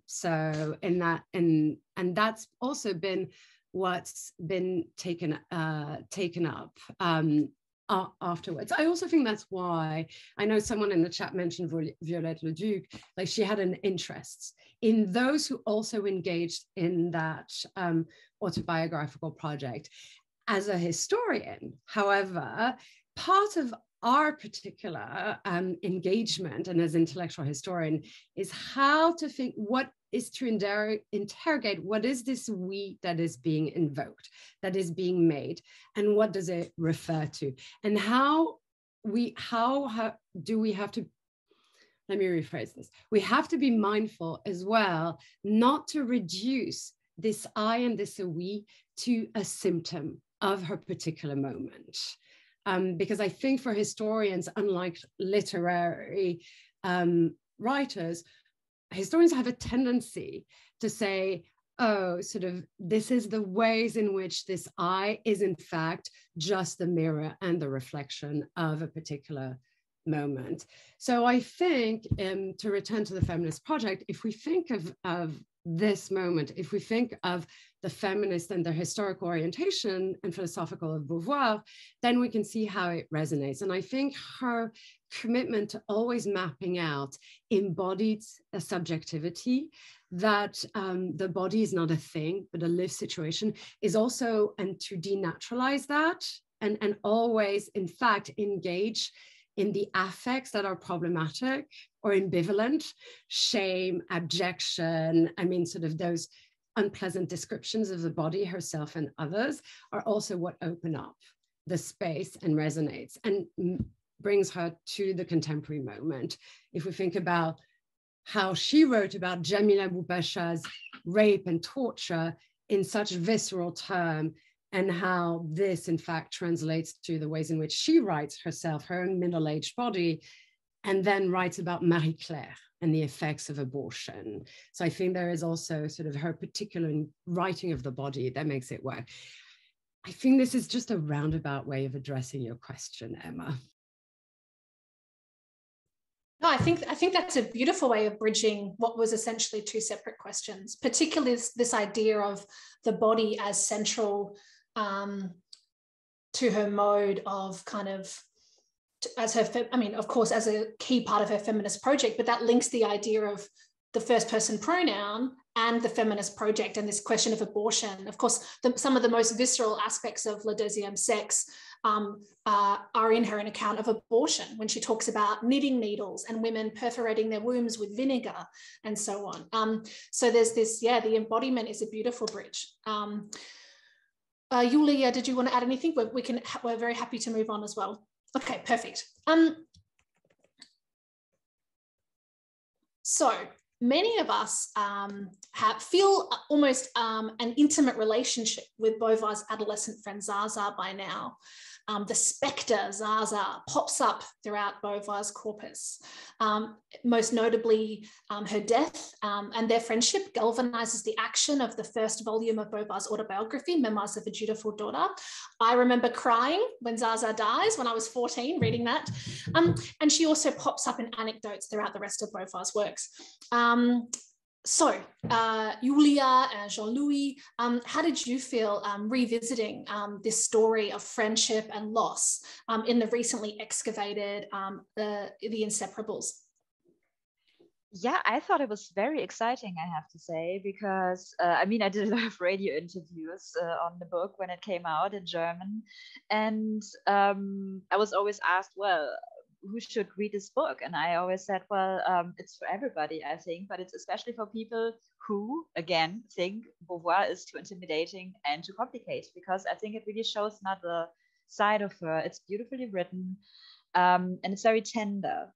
So in that, and that's also been what's been taken up afterwards. I also think that's why, I know someone in the chat mentioned Violette Leduc, like she had an interest in those who also engaged in that autobiographical project. As a historian, however, part of our particular engagement and as intellectual historian is how to think, what is to interrogate what is this we that is being invoked, that is being made, and what does it refer to, and how do we have to, let me rephrase this, we have to be mindful as well not to reduce this I and this we to a symptom of her particular moment. Because I think for historians, unlike literary writers, historians have a tendency to say, oh, sort of, this is the ways in which this I is in fact just the mirror and the reflection of a particular moment. So I think, to return to the feminist project, if we think of this moment, if we think of the feminist and their historical orientation and philosophical of Beauvoir, then we can see how it resonates. And I think her commitment to always mapping out embodied a subjectivity, that the body is not a thing, but a lived situation, is also, and to denaturalize that and always, in fact, engage in the affects that are problematic or ambivalent, shame, abjection, I mean, sort of those unpleasant descriptions of the body, herself and others, are also what open up the space and resonates and brings her to the contemporary moment. If we think about how she wrote about Jamila Boubacha's rape and torture in such visceral terms, and how this, in fact, translates to the ways in which she writes herself, her own middle-aged body, and then writes about Marie-Claire and the effects of abortion. So I think there is also sort of her particular writing of the body that makes it work. I think this is just a roundabout way of addressing your question, Emma. No, I think that's a beautiful way of bridging what was essentially two separate questions, particularly this idea of the body as central to her mode of kind of, as her, I mean, of course, as a key part of her feminist project, but that links the idea of the first person pronoun and the feminist project and this question of abortion. Of course, some of the most visceral aspects of Le Deuxième Sexe are in her an account of abortion, when she talks about knitting needles and women perforating their wombs with vinegar and so on. So there's this, yeah, the embodiment is a beautiful bridge. Julia, did you want to add anything? We're very happy to move on as well. Okay, perfect. So many of us feel almost an intimate relationship with Beauvoir's adolescent friend Zaza by now. The spectre Zaza pops up throughout Beauvoir's corpus. Most notably, her death and their friendship galvanizes the action of the first volume of Beauvoir's autobiography, Memoirs of a Dutiful Daughter. I remember crying when Zaza dies when I was 14, reading that. And she also pops up in anecdotes throughout the rest of Beauvoir's works. So, Julia and Jean-Louis, how did you feel revisiting this story of friendship and loss in the recently excavated the Inseparables? Yeah, I thought it was very exciting, I have to say, because I mean, I did a lot of radio interviews on the book when it came out in German, and I was always asked, well, who should read this book? And I always said, well, it's for everybody, I think, but it's especially for people who, again, think Beauvoir is too intimidating and too complicated, because I think it really shows another side of her. It's beautifully written, and it's very tender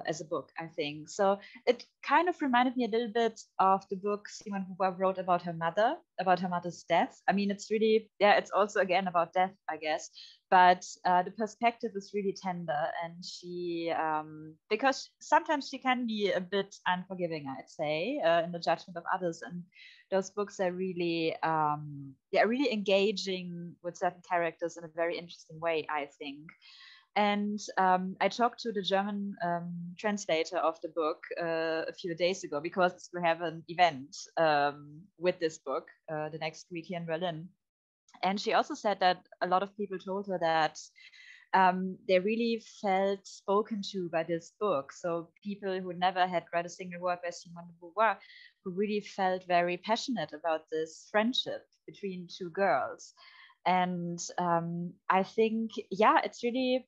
as a book, I think. So it kind of reminded me a little bit of the book Simone de Beauvoir wrote about her mother's death. I mean, it's really, yeah, it's also again about death, I guess. But the perspective is really tender, and she, because sometimes she can be a bit unforgiving, I'd say, in the judgment of others. And those books are really, really engaging with certain characters in a very interesting way, I think. And I talked to the German translator of the book a few days ago, because we have an event with this book the next week here in Berlin. And she also said that a lot of people told her that they really felt spoken to by this book. So people who never had read a single word by Simone de Beauvoir, who really felt very passionate about this friendship between two girls. And I think, yeah, it's really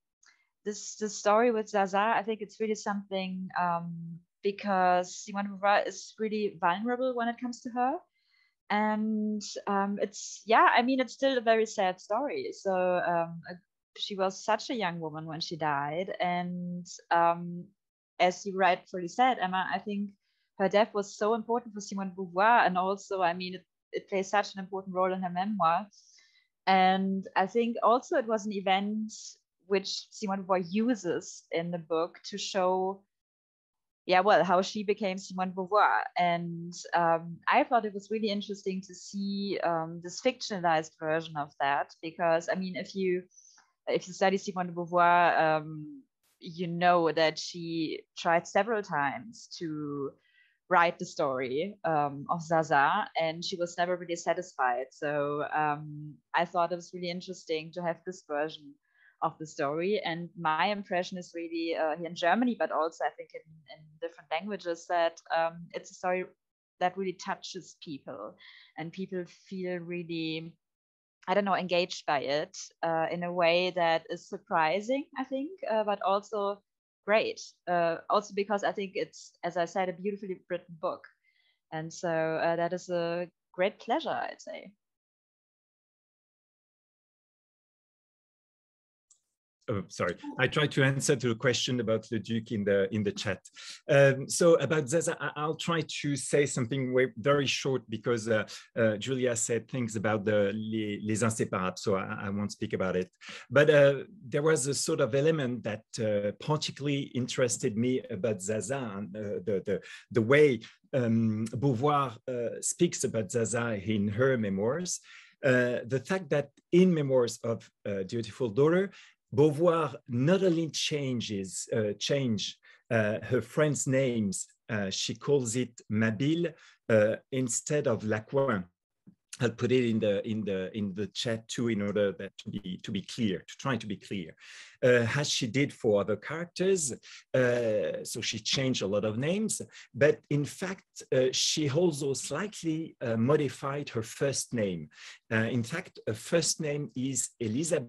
this story with Zaza. I think it's really something because Simone de Beauvoir is really vulnerable when it comes to her. And it's, yeah, I mean, it's still a very sad story. So she was such a young woman when she died. And as you rightfully said, Emma, I think her death was so important for Simone de Beauvoir. And also, I mean, it plays such an important role in her memoir. And I think also it was an event which Simone de Beauvoir uses in the book to show, yeah, well, how she became Simone de Beauvoir. And I thought it was really interesting to see this fictionalized version of that, because I mean, if you study Simone de Beauvoir, you know that she tried several times to write the story of Zaza, and she was never really satisfied. So I thought it was really interesting to have this version of the story. And my impression is really here in Germany, but also I think in different languages, that it's a story that really touches people, and people feel really, I don't know, engaged by it in a way that is surprising, I think, but also great. Also because I think it's, as I said, a beautifully written book. And so that is a great pleasure, I'd say. Oh, sorry, I tried to answer to a question about Le Duc in the chat. So about Zaza, I'll try to say something very short, because Julia said things about les inséparables, so I won't speak about it. But there was a sort of element that particularly interested me about Zaza, and the way Beauvoir speaks about Zaza in her memoirs. The fact that in Memoirs of a Dutiful Daughter, Beauvoir not only change her friends' names, she calls it Mabile instead of Lacoin. I'll put it in the chat too, in order that to be clear, to try to be clear, as she did for other characters. So she changed a lot of names, but in fact, she also slightly modified her first name. In fact, her first name is Elizabeth.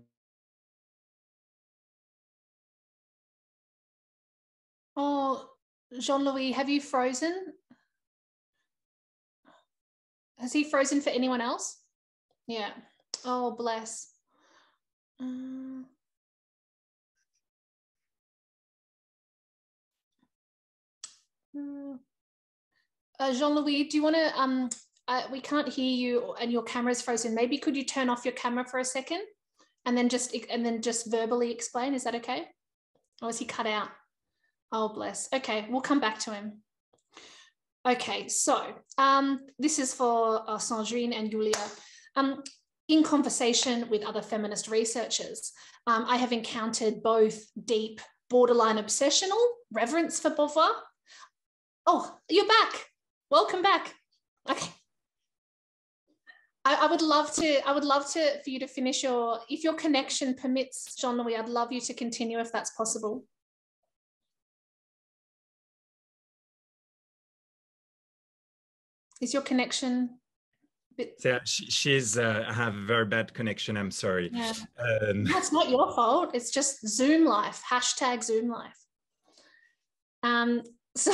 Oh, Jean-Louis, have you frozen? Has he frozen for anyone else? Yeah. Oh, bless. Jean-Louis, do you want to, we can't hear you and your camera's frozen. Maybe could you turn off your camera for a second and then just verbally explain? Is that okay? Or is he cut out? Oh, bless. Okay, we'll come back to him. Okay, so this is for Sandrine and Julia. In conversation with other feminist researchers, I have encountered both deep, borderline obsessional reverence for Beauvoir. Oh, you're back. Welcome back. Okay. I would love to for you to finish if your connection permits, Jean-Louis, I'd love you to continue if that's possible. Is your connection a bit... Yeah, she's I have a very bad connection, I'm sorry. Yeah. That's not your fault. It's just Zoom life, hashtag Zoom life. So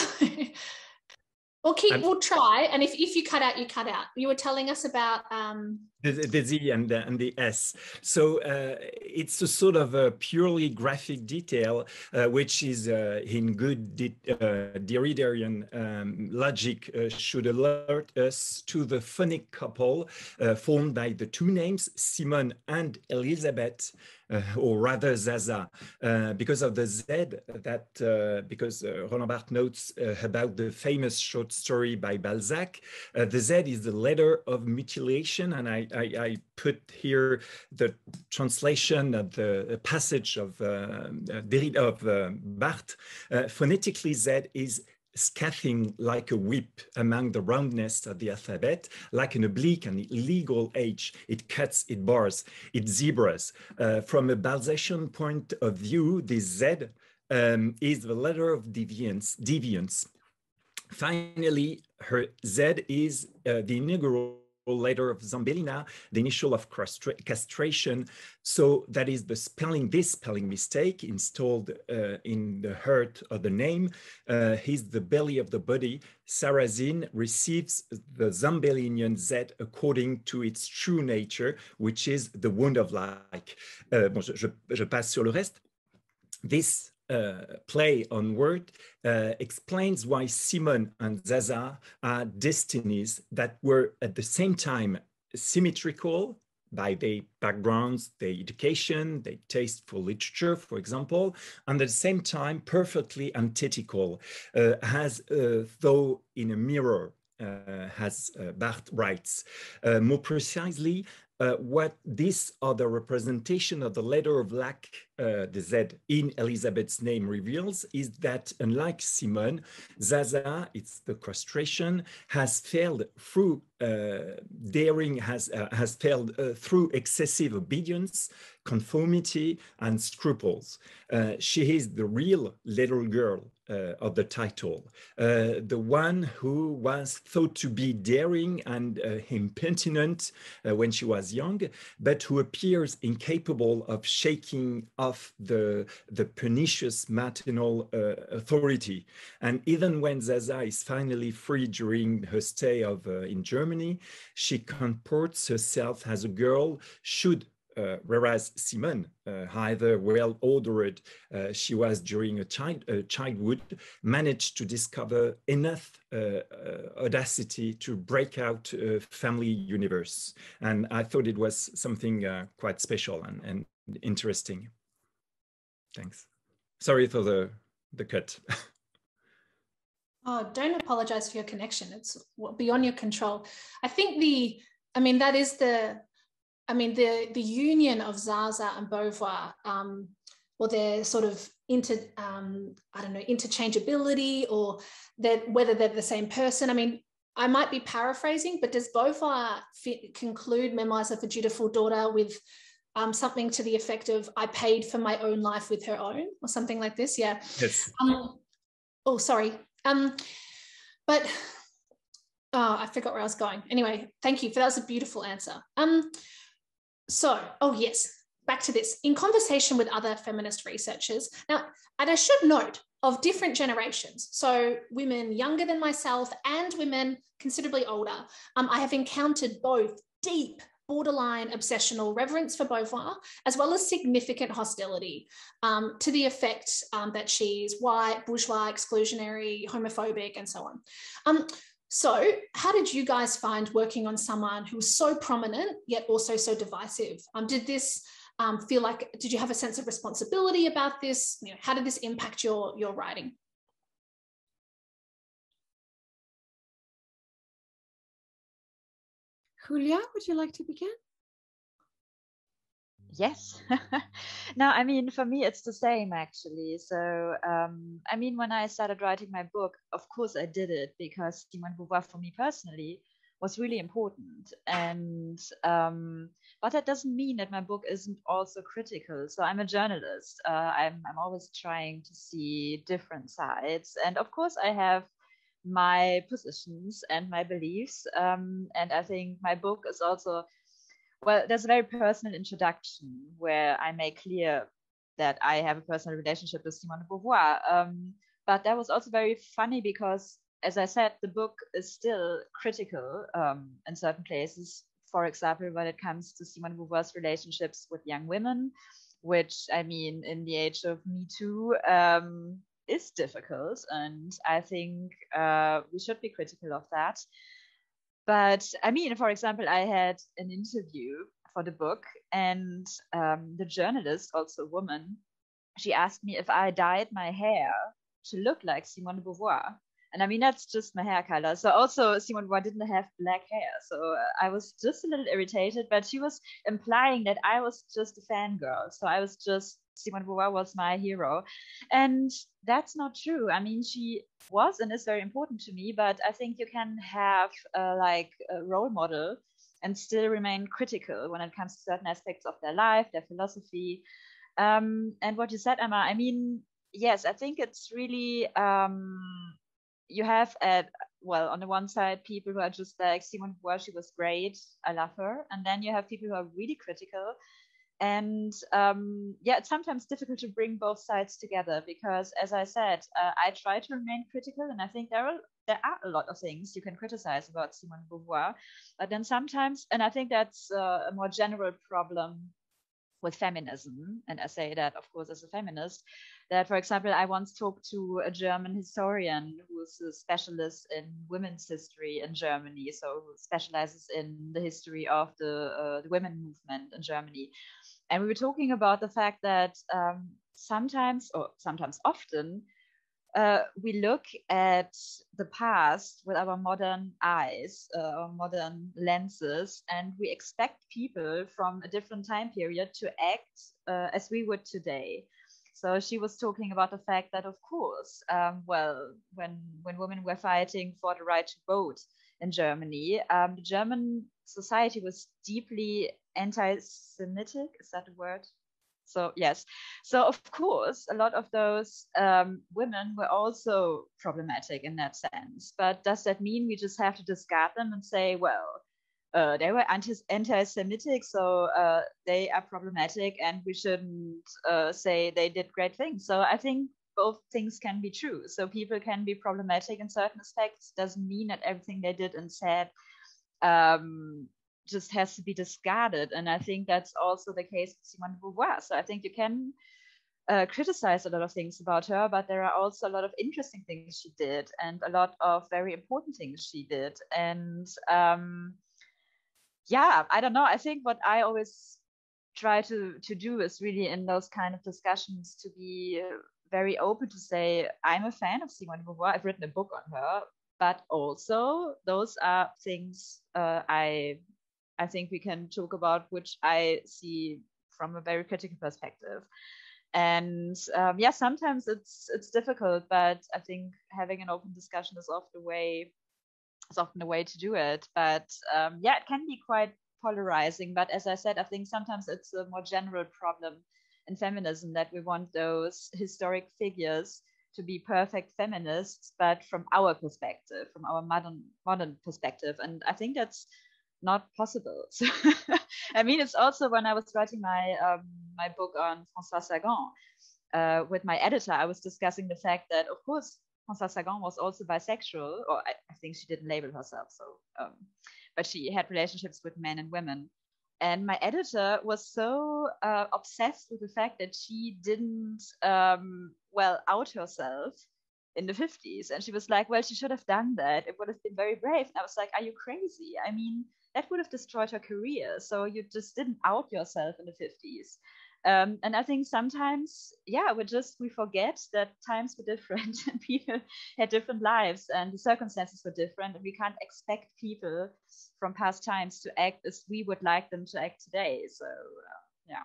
we'll try. And if you cut out, you cut out. You were telling us about the Z and the S. So it's a sort of a purely graphic detail, which is in good Derridean logic should alert us to the phonic couple formed by the two names, Simone and Elizabeth, or rather Zaza, because of the Z that, because Roland Barthes notes about the famous short story by Balzac, the Z is the letter of mutilation, and I put here the translation of the passage of Barthes. Phonetically, Z is scathing like a whip among the roundness of the alphabet, like an oblique and illegal edge. It cuts, it bars, it zebras. From a Balzacian point of view, this Z is the letter of deviance. Finally, her Z is the inaugural letter of Zambellina, the initial of castration. So that is this spelling mistake installed in the heart of the name. He's the belly of the body. Sarrazin receives the Zambellinian Z according to its true nature, which is the wound of like. Bon, je passe sur le reste. This play on word explains why Simone and Zaza are destinies that were at the same time symmetrical by their backgrounds, their education, their taste for literature, for example, and at the same time perfectly antithetical, as though in a mirror, as Barthes writes. More precisely, what this other representation of the letter of lack, the Z in Elizabeth's name reveals is that unlike Simone, Zaza, it's the castration, has failed through daring, has failed through excessive obedience, conformity, and scruples. She is the real little girl of the title, the one who was thought to be daring and impertinent when she was young, but who appears incapable of shaking off the pernicious maternal authority. And even when Zaza is finally free during her stay in Germany, she comports herself as a girl should. Whereas Simone, however well-ordered she was during childhood, managed to discover enough audacity to break out a family universe. And I thought it was something quite special and interesting. Thanks. Sorry for the cut. Oh, don't apologize for your connection. It's beyond your control. I think the union of Zaza and Beauvoir, or their sort of interchangeability, or whether they're the same person. I mean, I might be paraphrasing, but does Beauvoir conclude Memoirs of a Dutiful Daughter with something to the effect of, I paid for my own life with her own, or something like this? Yeah. Yes. Oh, sorry. But I forgot where I was going. Anyway, thank you. That was a beautiful answer. Oh yes, back to this. In conversation with other feminist researchers, now, and I should note, of different generations, so women younger than myself and women considerably older, I have encountered both deep, borderline obsessional reverence for Beauvoir, as well as significant hostility to the effect that she's white, bourgeois, exclusionary, homophobic, and so on. So how did you guys find working on someone who was so prominent, yet also so divisive? Did this feel like, did you have a sense of responsibility about this? You know, how did this impact your writing? Julia, would you like to begin? Yes. No, I mean, for me, it's the same, actually. So, I mean, when I started writing my book, of course, I did it because Simone de Beauvoir, for me personally, was really important. And, but that doesn't mean that my book isn't also critical. So I'm a journalist. I'm always trying to see different sides. And of course, I have my positions and my beliefs. And I think my book is also, well, there's a very personal introduction where I make clear that I have a personal relationship with Simone de Beauvoir. But that was also very funny because, as I said, the book is still critical in certain places. For example, when it comes to Simone de Beauvoir's relationships with young women, which, I mean, in the age of Me Too, is difficult. And I think we should be critical of that. But I mean, for example, I had an interview for the book, and the journalist, also a woman, she asked me if I dyed my hair to look like Simone de Beauvoir. And I mean, that's just my hair color. So also Simone de Beauvoir didn't have black hair. So I was just a little irritated, but she was implying that I was just a fangirl. So I was just, Simone de Beauvoir was my hero. And that's not true. I mean, she was and is very important to me, but I think you can have like a role model and still remain critical when it comes to certain aspects of their life, their philosophy. And what you said, Emma, I mean, yes, I think it's really, you have well, on the one side, people who are just like, Simone de Beauvoir, she was great, I love her. And then you have people who are really critical. And yeah, it's sometimes difficult to bring both sides together because, as I said, I try to remain critical, and I think there are a lot of things you can criticize about Simone de Beauvoir. But then sometimes, and I think that's a more general problem with feminism, and I say that, of course, as a feminist, that, for example, I once talked to a German historian who's a specialist in women's history in Germany, so who specializes in the history of the women movement in Germany. And we were talking about the fact that sometimes often, we look at the past with our modern eyes, our modern lenses, and we expect people from a different time period to act as we would today. So she was talking about the fact that, of course, well, when women were fighting for the right to vote in Germany, the German society was deeply anti-Semitic. Is that a word? So yes. So of course, a lot of those women were also problematic in that sense. But does that mean we just have to discard them and say, well, they were anti-Semitic, so they are problematic, and we shouldn't say they did great things? So I think both things can be true. So people can be problematic in certain aspects. Doesn't mean that everything they did and said just has to be discarded. And I think that's also the case with Simone de Beauvoir. So I think you can criticize a lot of things about her, but there are also a lot of interesting things she did and a lot of very important things she did. And yeah, I don't know. I think what I always try to do is really in those kind of discussions to be very open to say, I'm a fan of Simone de Beauvoir. I've written a book on her, but also those are things I think we can talk about, which I see from a very critical perspective. And yeah, sometimes it's difficult, but I think having an open discussion is often the way is often a way to do it. But yeah, it can be quite polarizing. But as I said, I think sometimes it's a more general problem in feminism that we want those historic figures to be perfect feminists, but from our perspective, from our modern perspective. And I think that's not possible. So, I mean, it's also when I was writing my book on François Sagan with my editor, I was discussing the fact that, of course, François Sagan was also bisexual, or I think she didn't label herself so, but she had relationships with men and women. And my editor was so obsessed with the fact that she didn't, out herself in the 50s. And she was like, well, she should have done that. It would have been very brave. And I was like, are you crazy? I mean, that would have destroyed her career. So you just didn't out yourself in the 50s. And I think sometimes, yeah, we forget that times were different and people had different lives and the circumstances were different. And we can't expect people from past times to act as we would like them to act today. So, yeah.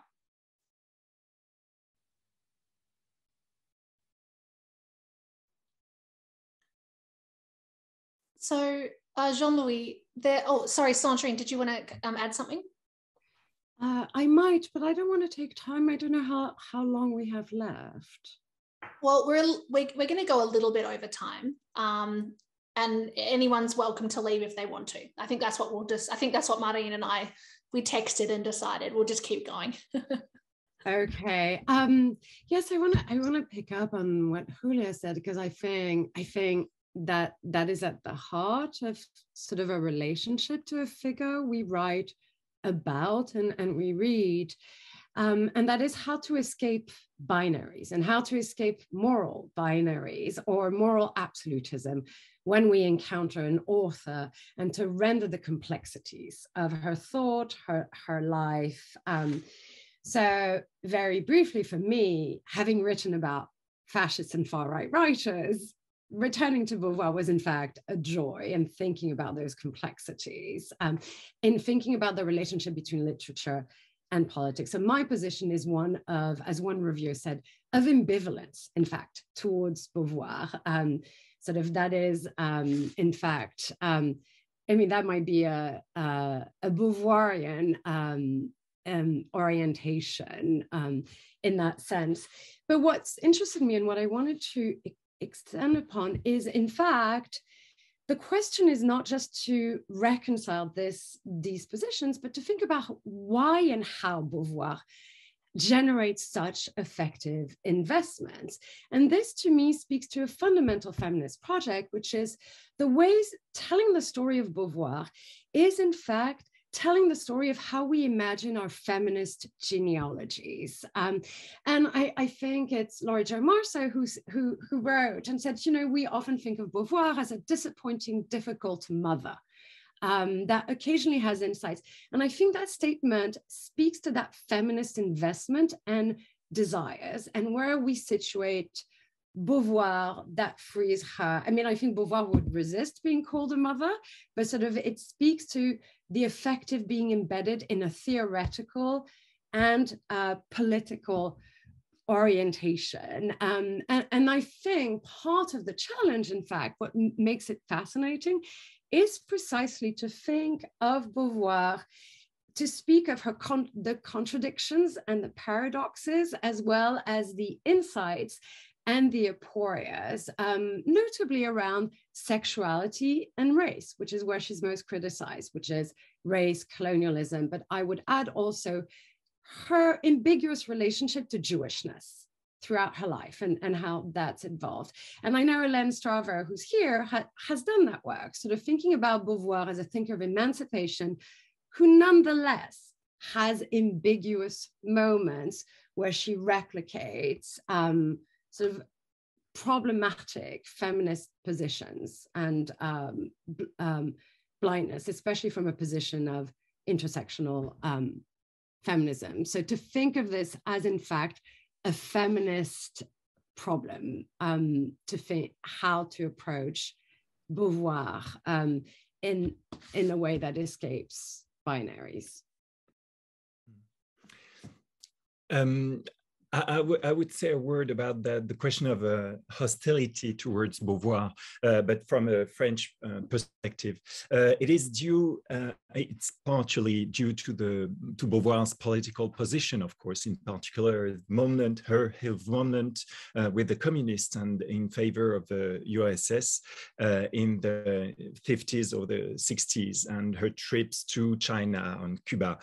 So, Jean-Louis, sorry, Sandrine, did you want to add something? I might, but I don't want to take time. I don't know how long we have left. Well, we're going to go a little bit over time, and anyone's welcome to leave if they want to. I think that's what Marine and we texted and decided we'll just keep going. Okay. Yes, I want to pick up on what Julia said, because I think that is at the heart of sort of a relationship to a figure we write about and we read, and that is how to escape binaries and how to escape moral binaries or moral absolutism when we encounter an author, and to render the complexities of her thought, her life. So very briefly for me, having written about fascists and far-right writers, returning to Beauvoir was in fact a joy, and thinking about those complexities, in thinking about the relationship between literature and politics. So my position is one of, as one reviewer said, of ambivalence, in fact, towards Beauvoir. Sort of that is, in fact, I mean, that might be a Beauvoirian orientation in that sense. But what's interested me and what I wanted to extend upon is, in fact, the question is not just to reconcile these positions, but to think about why and how Beauvoir generates such effective investments. And this, to me, speaks to a fundamental feminist project, which is the ways telling the story of Beauvoir is, in fact, telling the story of how we imagine our feminist genealogies. And I think it's Laura Jo Marceau who wrote and said, you know, we often think of Beauvoir as a disappointing, difficult mother that occasionally has insights. And I think that statement speaks to that feminist investment and desires, and where we situate Beauvoir that frees her. I mean, I think Beauvoir would resist being called a mother, but sort of it speaks to the effect of being embedded in a theoretical and political orientation. And I think part of the challenge, in fact, what makes it fascinating is precisely to think of Beauvoir, to speak of her the contradictions and the paradoxes, as well as the insights and the aporias, notably around sexuality and race, which is where she's most criticized, which is race, colonialism. But I would add also her ambiguous relationship to Jewishness throughout her life and how that's involved. And I know Hélène Strauver, who's here, has done that work, sort of thinking about Beauvoir as a thinker of emancipation, who nonetheless has ambiguous moments where she replicates sort of problematic feminist positions and blindness, especially from a position of intersectional feminism. So to think of this as, in fact, a feminist problem, to think how to approach Beauvoir in a way that escapes binaries. I would say a word about the question of hostility towards Beauvoir, but from a French perspective. It is due, it's partially due to Beauvoir's political position, of course, in particular her involvement with the communists and in favor of the USS in the 50s or the 60s, and her trips to China and Cuba,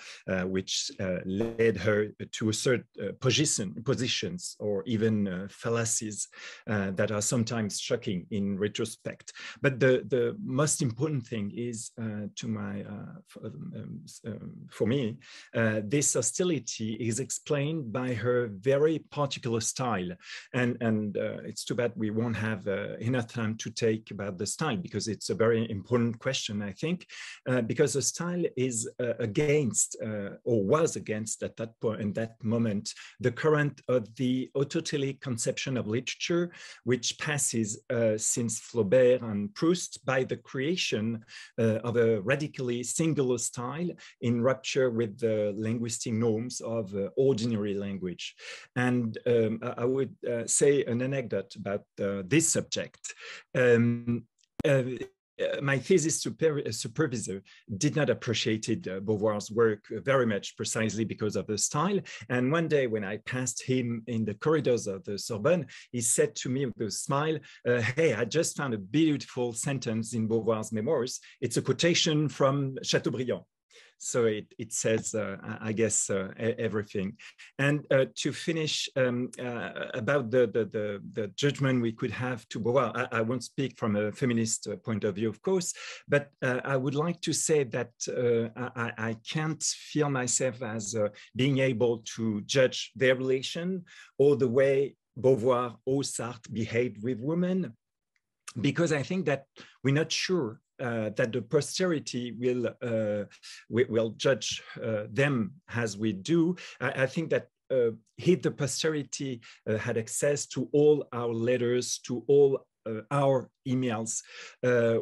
which led her to a certain positions or even fallacies that are sometimes shocking in retrospect. But the most important thing is, for me, this hostility is explained by her very particular style. And it's too bad we won't have enough time to take about the style, because it's a very important question, I think, because the style is against, or was against at that point, in that moment, the current of the autotelic conception of literature, which passes since Flaubert and Proust by the creation of a radically singular style in rupture with the linguistic norms of ordinary language. And I would say an anecdote about this subject. My thesis supervisor did not appreciate Beauvoir's work very much, precisely because of the style. And one day when I passed him in the corridors of the Sorbonne, he said to me with a smile, hey, I just found a beautiful sentence in Beauvoir's Memoirs. It's a quotation from Chateaubriand. So it says, I guess, everything. And to finish about the judgment we could have to Beauvoir, I won't speak from a feminist point of view, of course, but I would like to say that I can't feel myself as being able to judge their relation or the way Beauvoir or Sartre behaved with women, because I think that we're not sure that the posterity will judge them as we do. I think that if the posterity had access to all our letters, to all our emails,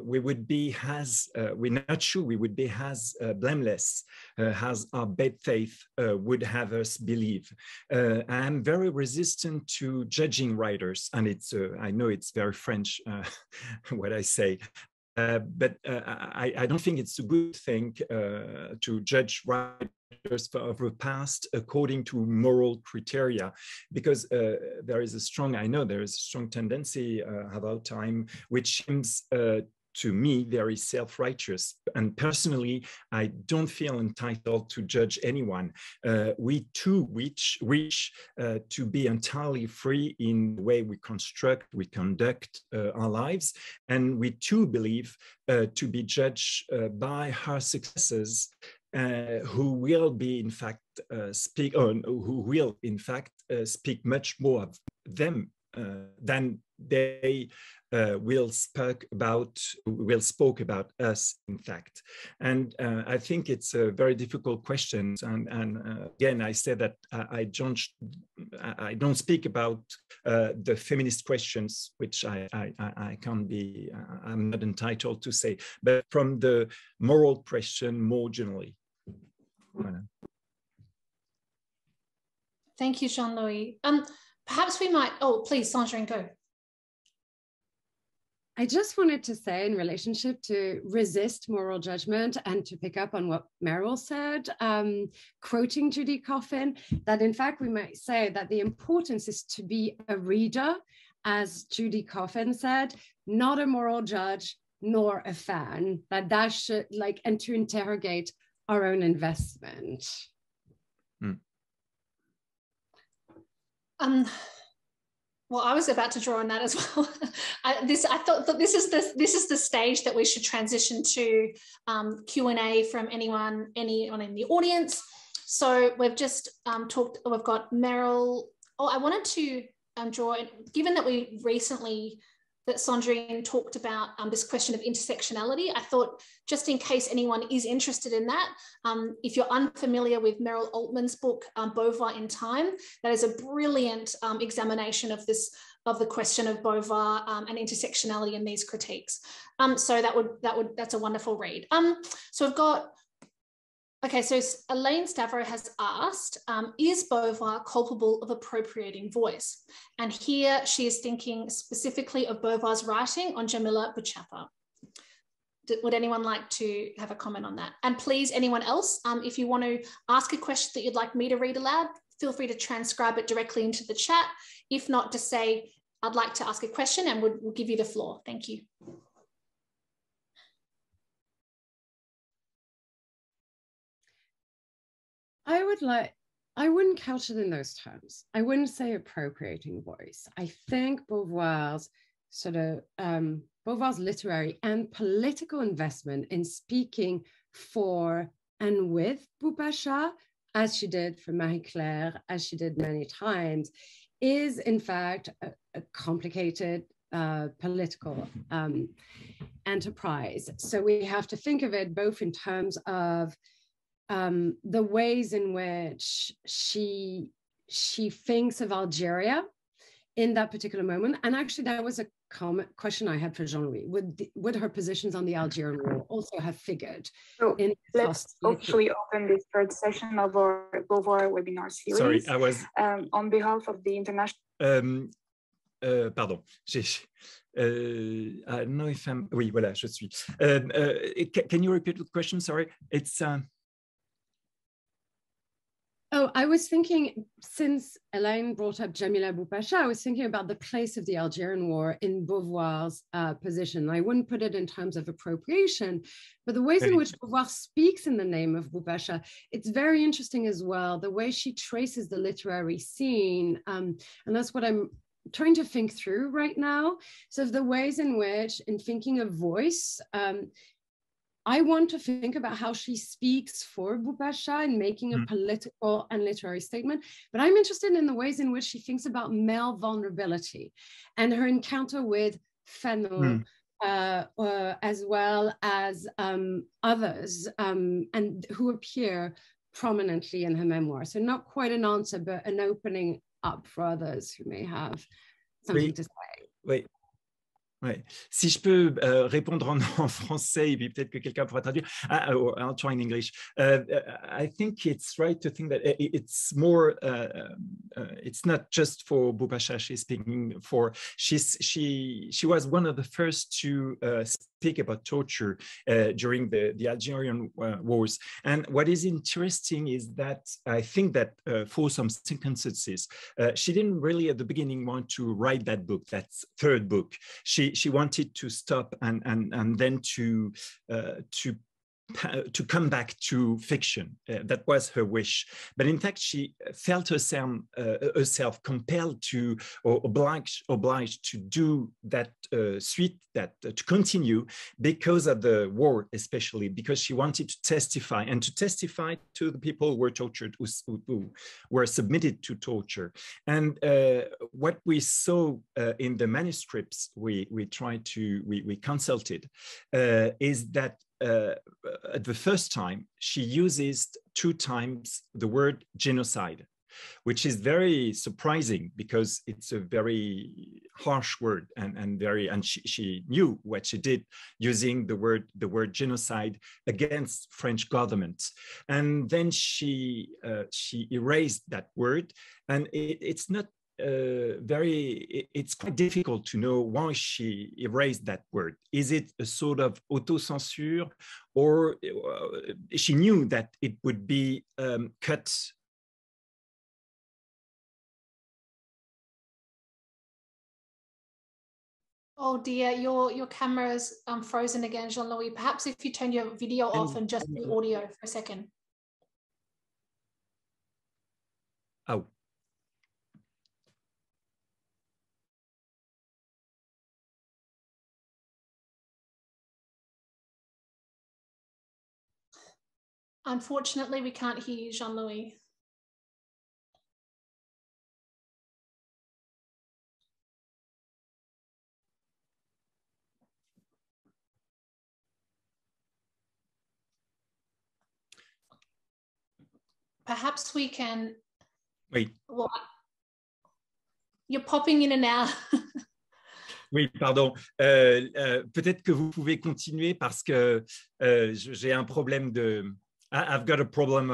we would be as, we're not sure we would be as blameless as our bad faith would have us believe. I'm very resistant to judging writers, and it's, I know it's very French what I say, but I don't think it's a good thing to judge writers of the past according to moral criteria, because there is a strong, I know there is a strong tendency about time, which seems to me very self-righteous. And personally, I don't feel entitled to judge anyone. We too wish to be entirely free in the way we construct, we conduct our lives. And we too believe to be judged by our successes, who will be in fact speak much more of them than they will spoke about us, in fact. And I think it's a very difficult question. And again, I say that I don't speak about the feminist questions, which I can't be, I'm not entitled to say, but from the moral question more generally. Voilà. Thank you, Jean-Louis. Perhaps we might, oh, please, Sandrine, go. I just wanted to say, in relationship to resist moral judgment and to pick up on what Meryl said, quoting Judy Coffin, that in fact we might say that the importance is to be a reader, as Judy Coffin said, not a moral judge nor a fan, that should, like, and to interrogate our own investment. Well, I was about to draw on that as well. I thought that this is the stage that we should transition to Q&A from anyone in the audience. So we've just talked. We've got Meryl. Oh, I wanted to draw. Given that we recently that Sandrine talked about this question of intersectionality, I thought, just in case anyone is interested in that, if you're unfamiliar with Meryl Altman's book, Beauvoir in Time, that is a brilliant examination of the question of Beauvoir and intersectionality in these critiques. So that's a wonderful read. So we've got Okay, so Elaine Stavro has asked, is Beauvoir culpable of appropriating voice? And here she is thinking specifically of Beauvoir's writing on Jamila Bouchata. Would anyone like to have a comment on that? And please, anyone else, if you want to ask a question that you'd like me to read aloud, feel free to transcribe it directly into the chat. If not, just say, I'd like to ask a question, and we'll give you the floor. Thank you. I wouldn't couch it in those terms. I wouldn't say appropriating voice. I think Beauvoir's Beauvoir's literary and political investment in speaking for and with Beauvoir, as she did for Marie-Claire, as she did many times, is in fact a complicated political enterprise. So we have to think of it both in terms of the ways in which she thinks of Algeria in that particular moment. And actually that was a question I had for Jean-Louis. Would her positions on the Algerian War also have figured? So let's hopefully open this third session of our Beauvoir Webinar Series. Sorry, I was... on behalf of the international... pardon, I don't know if I'm... Oui, voilà, je suis. Can you repeat the question? Sorry, it's... Oh, I was thinking, since Elaine brought up Jamila Bouchata, I was thinking about the place of the Algerian War in Beauvoir's position. I wouldn't put it in terms of appropriation, but the ways in which Beauvoir speaks in the name of Bouchata, it's very interesting as well, the way she traces the literary scene. And that's what I'm trying to think through right now. So the ways in which, in thinking of voice, I want to think about how she speaks for Beauvoir in making a political and literary statement, but I'm interested in the ways in which she thinks about male vulnerability and her encounter with Fanon, as well as others, and who appear prominently in her memoir. So not quite an answer, but an opening up for others who may have something to say. Oui. Ouais. Si je peux répondre en français, et puis peut-être que quelqu'un pourra traduire. I'll try in English. I think it's right to think that it's more, it's not just for Beauvoir she's speaking for. She was one of the first to speak about torture during the Algerian wars. And what is interesting is that I think that for some circumstances, she didn't really at the beginning want to write that book, that third book. She wanted to stop and then to come back to fiction. That was her wish. But in fact, she felt herself compelled to, or obliged to do that suite, to continue because of the war, especially because she wanted to testify to the people who were tortured, who were submitted to torture. And what we saw in the manuscripts we consulted is that at the first time, she uses 2 times the word genocide, which is very surprising because it's a very harsh word and she knew what she did using the word genocide against French government. And then she erased that word, and it's not it's quite difficult to know why she erased that word. Is it a sort of autocensure, or she knew that it would be cut? Oh dear, your camera is frozen again, Jean-Louis. Perhaps if you turn your video off and just the audio for a second. Oh. Unfortunately, we can't hear you, Jean-Louis. Perhaps we can... Oui. Well, you're popping in and out. Oui, pardon. Peut-être que vous pouvez continuer parce que j'ai un problème I've got a problem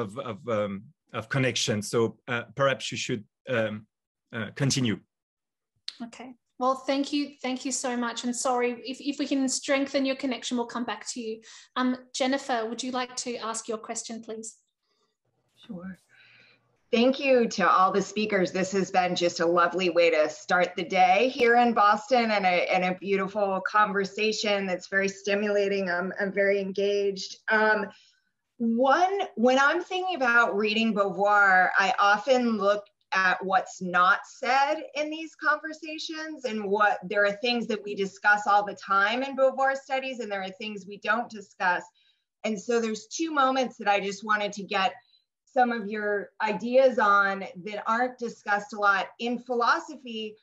of connection, so perhaps you should continue. Okay. Well, thank you so much. And sorry, if we can strengthen your connection, we'll come back to you. Jennifer, would you like to ask your question, please? Sure. Thank you to all the speakers. This has been just a lovely way to start the day here in Boston, and a beautiful conversation that's very stimulating. I'm very engaged. When I'm thinking about reading Beauvoir, I often look at what's not said in these conversations, and there are things that we discuss all the time in Beauvoir studies, and there are things we don't discuss. And so there's two moments that I just wanted to get some of your ideas on that aren't discussed a lot in philosophy,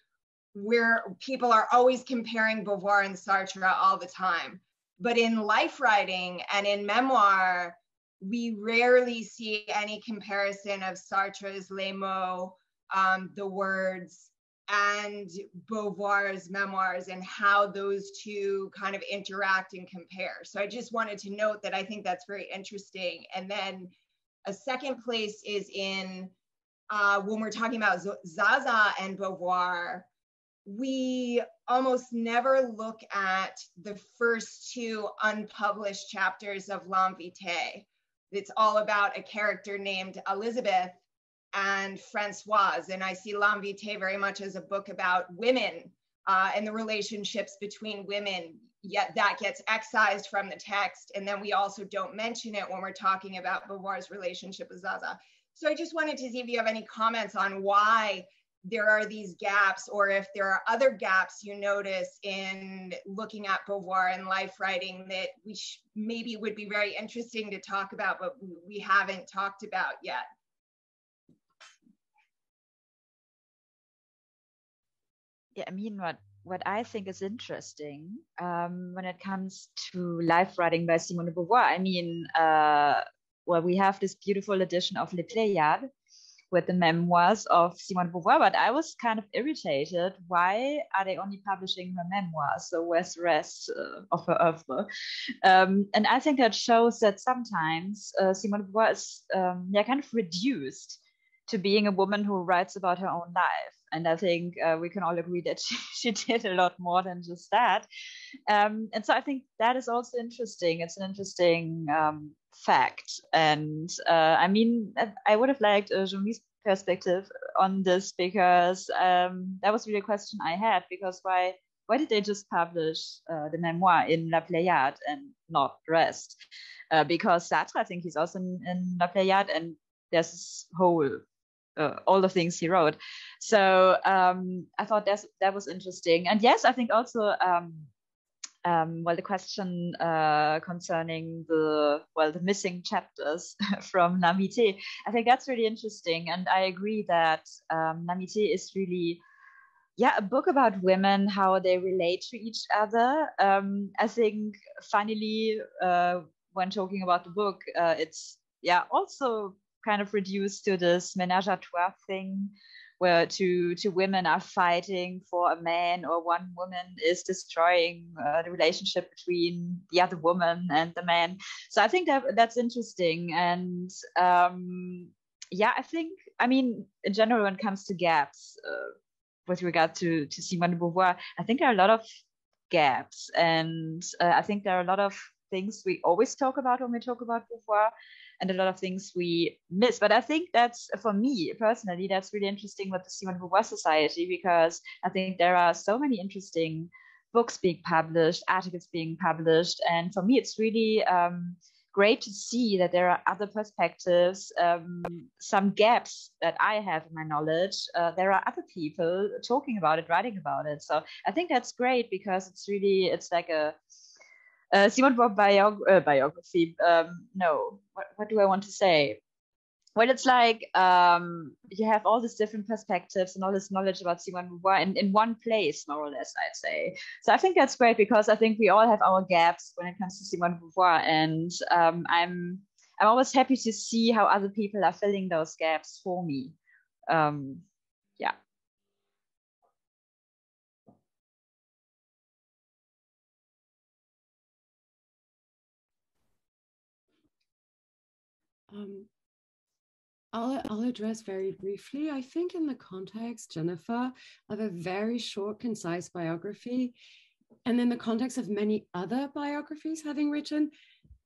where people are always comparing Beauvoir and Sartre all the time. But in life writing and in memoir, we rarely see any comparison of Sartre's Les mots, the words, and Beauvoir's memoirs, and how those two kind of interact and compare. So I just wanted to note that I think that's very interesting. And then a second place is in, when we're talking about Zaza and Beauvoir, we almost never look at the first two unpublished chapters of L'Invité. It's all about a character named Elizabeth and Françoise. And I see L'Invité very much as a book about women and the relationships between women, yet that gets excised from the text. And then we also don't mention it when we're talking about Beauvoir's relationship with Zaza. So I just wanted to see if you have any comments on why there are these gaps, or if there are other gaps you notice in looking at Beauvoir and life writing that we maybe would be very interesting to talk about, but we haven't talked about yet. Yeah, I mean, what I think is interesting when it comes to life writing by Simone de Beauvoir, I mean, well, we have this beautiful edition of Les Pléiades with the memoirs of Simone de Beauvoir, but I was kind of irritated. Why are they only publishing her memoirs? So where's the rest of her oeuvre? And I think that shows that sometimes Simone de Beauvoir is kind of reduced to being a woman who writes about her own life. And I think we can all agree that she did a lot more than just that. And so I think that is also interesting. It's an interesting fact. And I mean, I would have liked Jean-Louis' perspective on this, because that was really a question I had, because why did they just publish the memoir in La Pléiade and not the rest? Because Sartre, I think he's also in La Pléiade, and there's this whole all the things he wrote. So I thought that was interesting. And yes, I think also, well, the question concerning the missing chapters from L'Invité, I think that's really interesting. And I agree that L'Invité is really, a book about women, how they relate to each other. I think finally, when talking about the book, it's also kind of reduced to this ménage à trois thing, where two women are fighting for a man, or one woman is destroying the relationship between the other woman and the man. So I think that's interesting. And I think, I mean, in general, when it comes to gaps with regard to Simone de Beauvoir, I think there are a lot of gaps. And I think there are a lot of things we always talk about when we talk about Beauvoir, and a lot of things we miss. But I think that's, for me personally, that's really interesting with the Simone de Beauvoir Society, because I think there are so many interesting books being published, articles being published. And for me, it's really great to see that there are other perspectives, some gaps that I have in my knowledge. There are other people talking about it, writing about it. So I think that's great, because it's like a Simone de Beauvoir biography. No, what do I want to say? Well, it's like you have all these different perspectives and all this knowledge about Simone de Beauvoir in one place, more or less, I'd say. So I think that's great, because I think we all have our gaps when it comes to Simone de Beauvoir, and I'm always happy to see how other people are filling those gaps for me. I'll address very briefly. I think in the context, Jennifer, of a very short, concise biography, and in the context of many other biographies having written,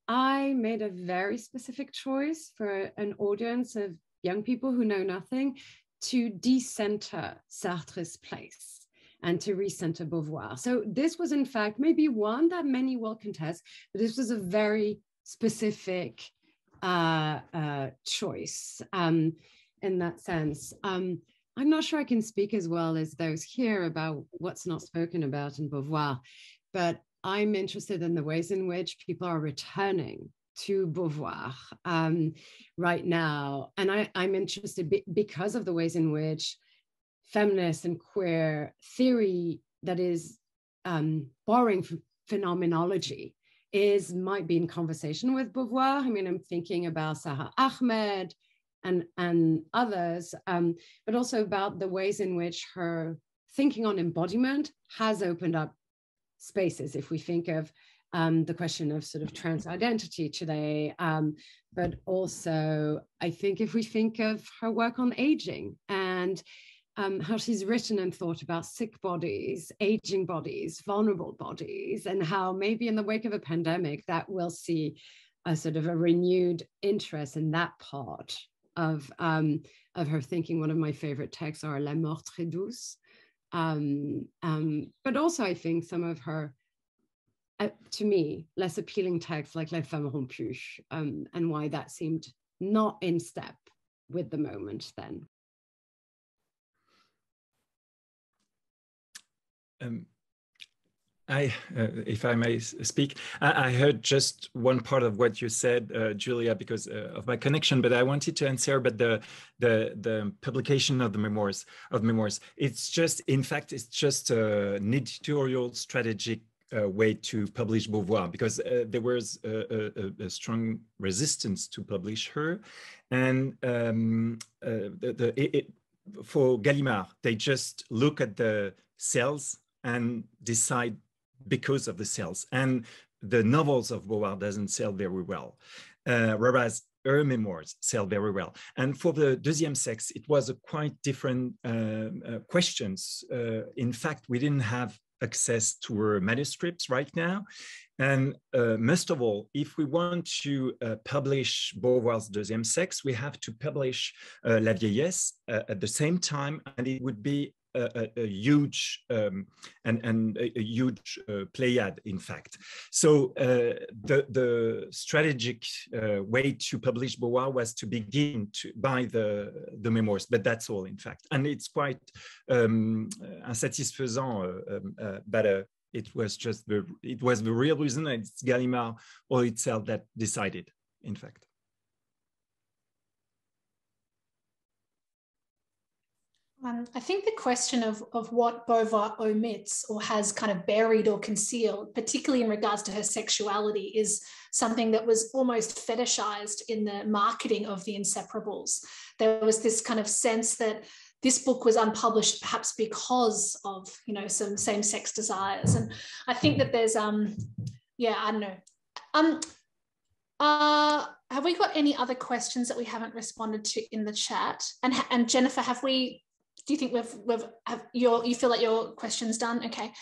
I made a very specific choice for an audience of young people who know nothing to decenter Sartre's place and to recenter Beauvoir. So this was, in fact, maybe one that many will contest, but this was a very specific choice in that sense. I'm not sure I can speak as well as those here about what's not spoken about in Beauvoir, but I'm interested in the ways in which people are returning to Beauvoir right now. And I'm interested because of the ways in which feminist and queer theory that is borrowing from phenomenology might be in conversation with Beauvoir. I mean, I'm thinking about Sahar Ahmed and others, but also about the ways in which her thinking on embodiment has opened up spaces. If we think of the question of sort of trans identity today, but also I think if we think of her work on aging and how she's written and thought about sick bodies, aging bodies, vulnerable bodies, and how maybe in the wake of a pandemic that we'll see a sort of a renewed interest in that part of her thinking. One of my favorite texts are La Mort très douce. But also I think some of her, to me, less appealing texts like Les Femmes Rompues, and why that seemed not in step with the moment then. If I may speak, I heard just one part of what you said, Julia, because of my connection, but I wanted to answer about the publication of the memoirs. It's just, in fact, it's just an editorial strategic way to publish Beauvoir, because there was a strong resistance to publish her, and for Gallimard, they just look at the sales and decide because of the sales. And the novels of Beauvoir doesn't sell very well, whereas her memoirs sell very well. And for the deuxième sexe, it was a quite different questions. In fact, we didn't have access to her manuscripts right now. And most of all, if we want to publish Beauvoir's deuxième sexe, we have to publish La Vieillesse at the same time, and it would be a huge and a huge playad, in fact. So the strategic way to publish Beauvoir was to begin by the memoirs, but that's all, in fact. And it's quite insatisfaisant, but it was just the real reason, and it's Gallimard or itself that decided, in fact. I think the question of what Beauvoir omits or has kind of buried or concealed, particularly in regards to her sexuality, is something that was almost fetishized in the marketing of the Inseparables. There was this kind of sense that this book was unpublished perhaps because of, you know, some same-sex desires. And I think that there's, yeah, I don't know. Have we got any other questions that we haven't responded to in the chat? And Jennifer, do you think you feel like your question's done? Okay.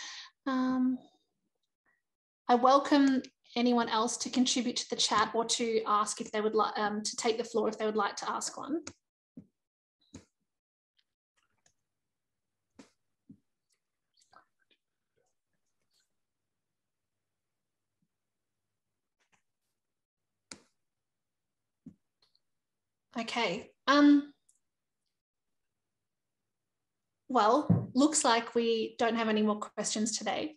I welcome anyone else to contribute to the chat or to ask if they would like to take the floor if they would like to ask one. Okay. Well, looks like we don't have any more questions today.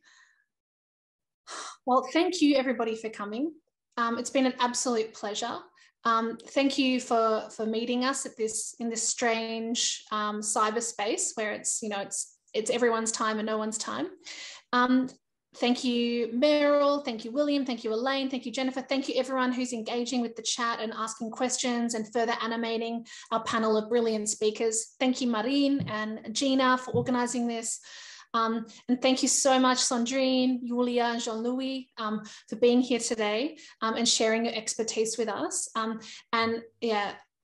Well, thank you everybody for coming. It's been an absolute pleasure. Thank you for meeting us in this strange cyberspace where it's everyone's time and no one's time. Thank you, Meryl. Thank you, William. Thank you, Elaine. Thank you, Jennifer. Thank you, everyone who's engaging with the chat and asking questions and further animating our panel of brilliant speakers. Thank you, Marine and Gina, for organising this. And thank you so much, Sandrine, Julia, and Jean-Louis, for being here today and sharing your expertise with us. And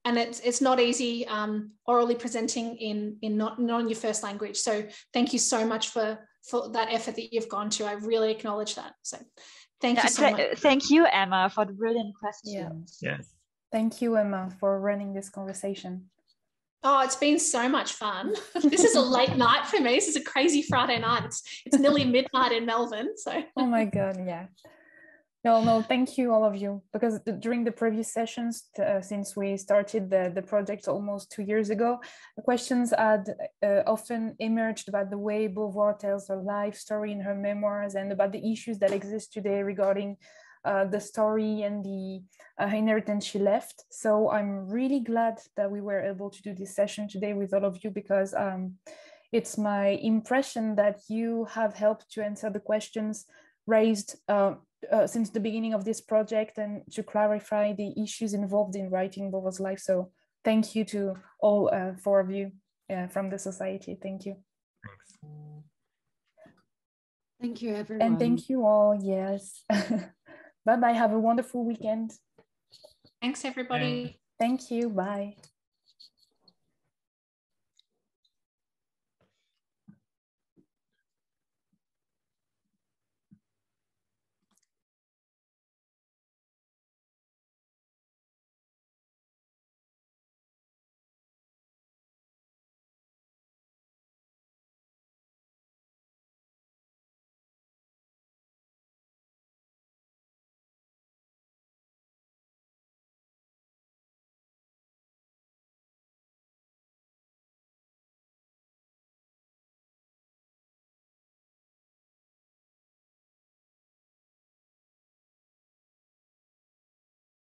it's not easy orally presenting in not on your first language. So thank you so much for that effort that you've gone to. I really acknowledge that. So thank you so much. Thank you, Emma, for the brilliant questions. Yeah. Thank you, Emma, for running this conversation. Oh, it's been so much fun. This is a late night for me. This is a crazy Friday night. It's nearly midnight in Melbourne. So. Oh my God, yeah. No, thank you all of you, because during the previous sessions, since we started the project almost 2 years ago, the questions had often emerged about the way Beauvoir tells her life story in her memoirs and about the issues that exist today regarding the story and the inheritance she left. So I'm really glad that we were able to do this session today with all of you, because it's my impression that you have helped to answer the questions raised since the beginning of this project and to clarify the issues involved in writing Beauvoir's life. So thank you to all 4 of you from the society. Thank you. Thanks. Thank you, everyone. And thank you all. Yes. Bye-bye. Have a wonderful weekend. Thanks, everybody. Thank you. Bye.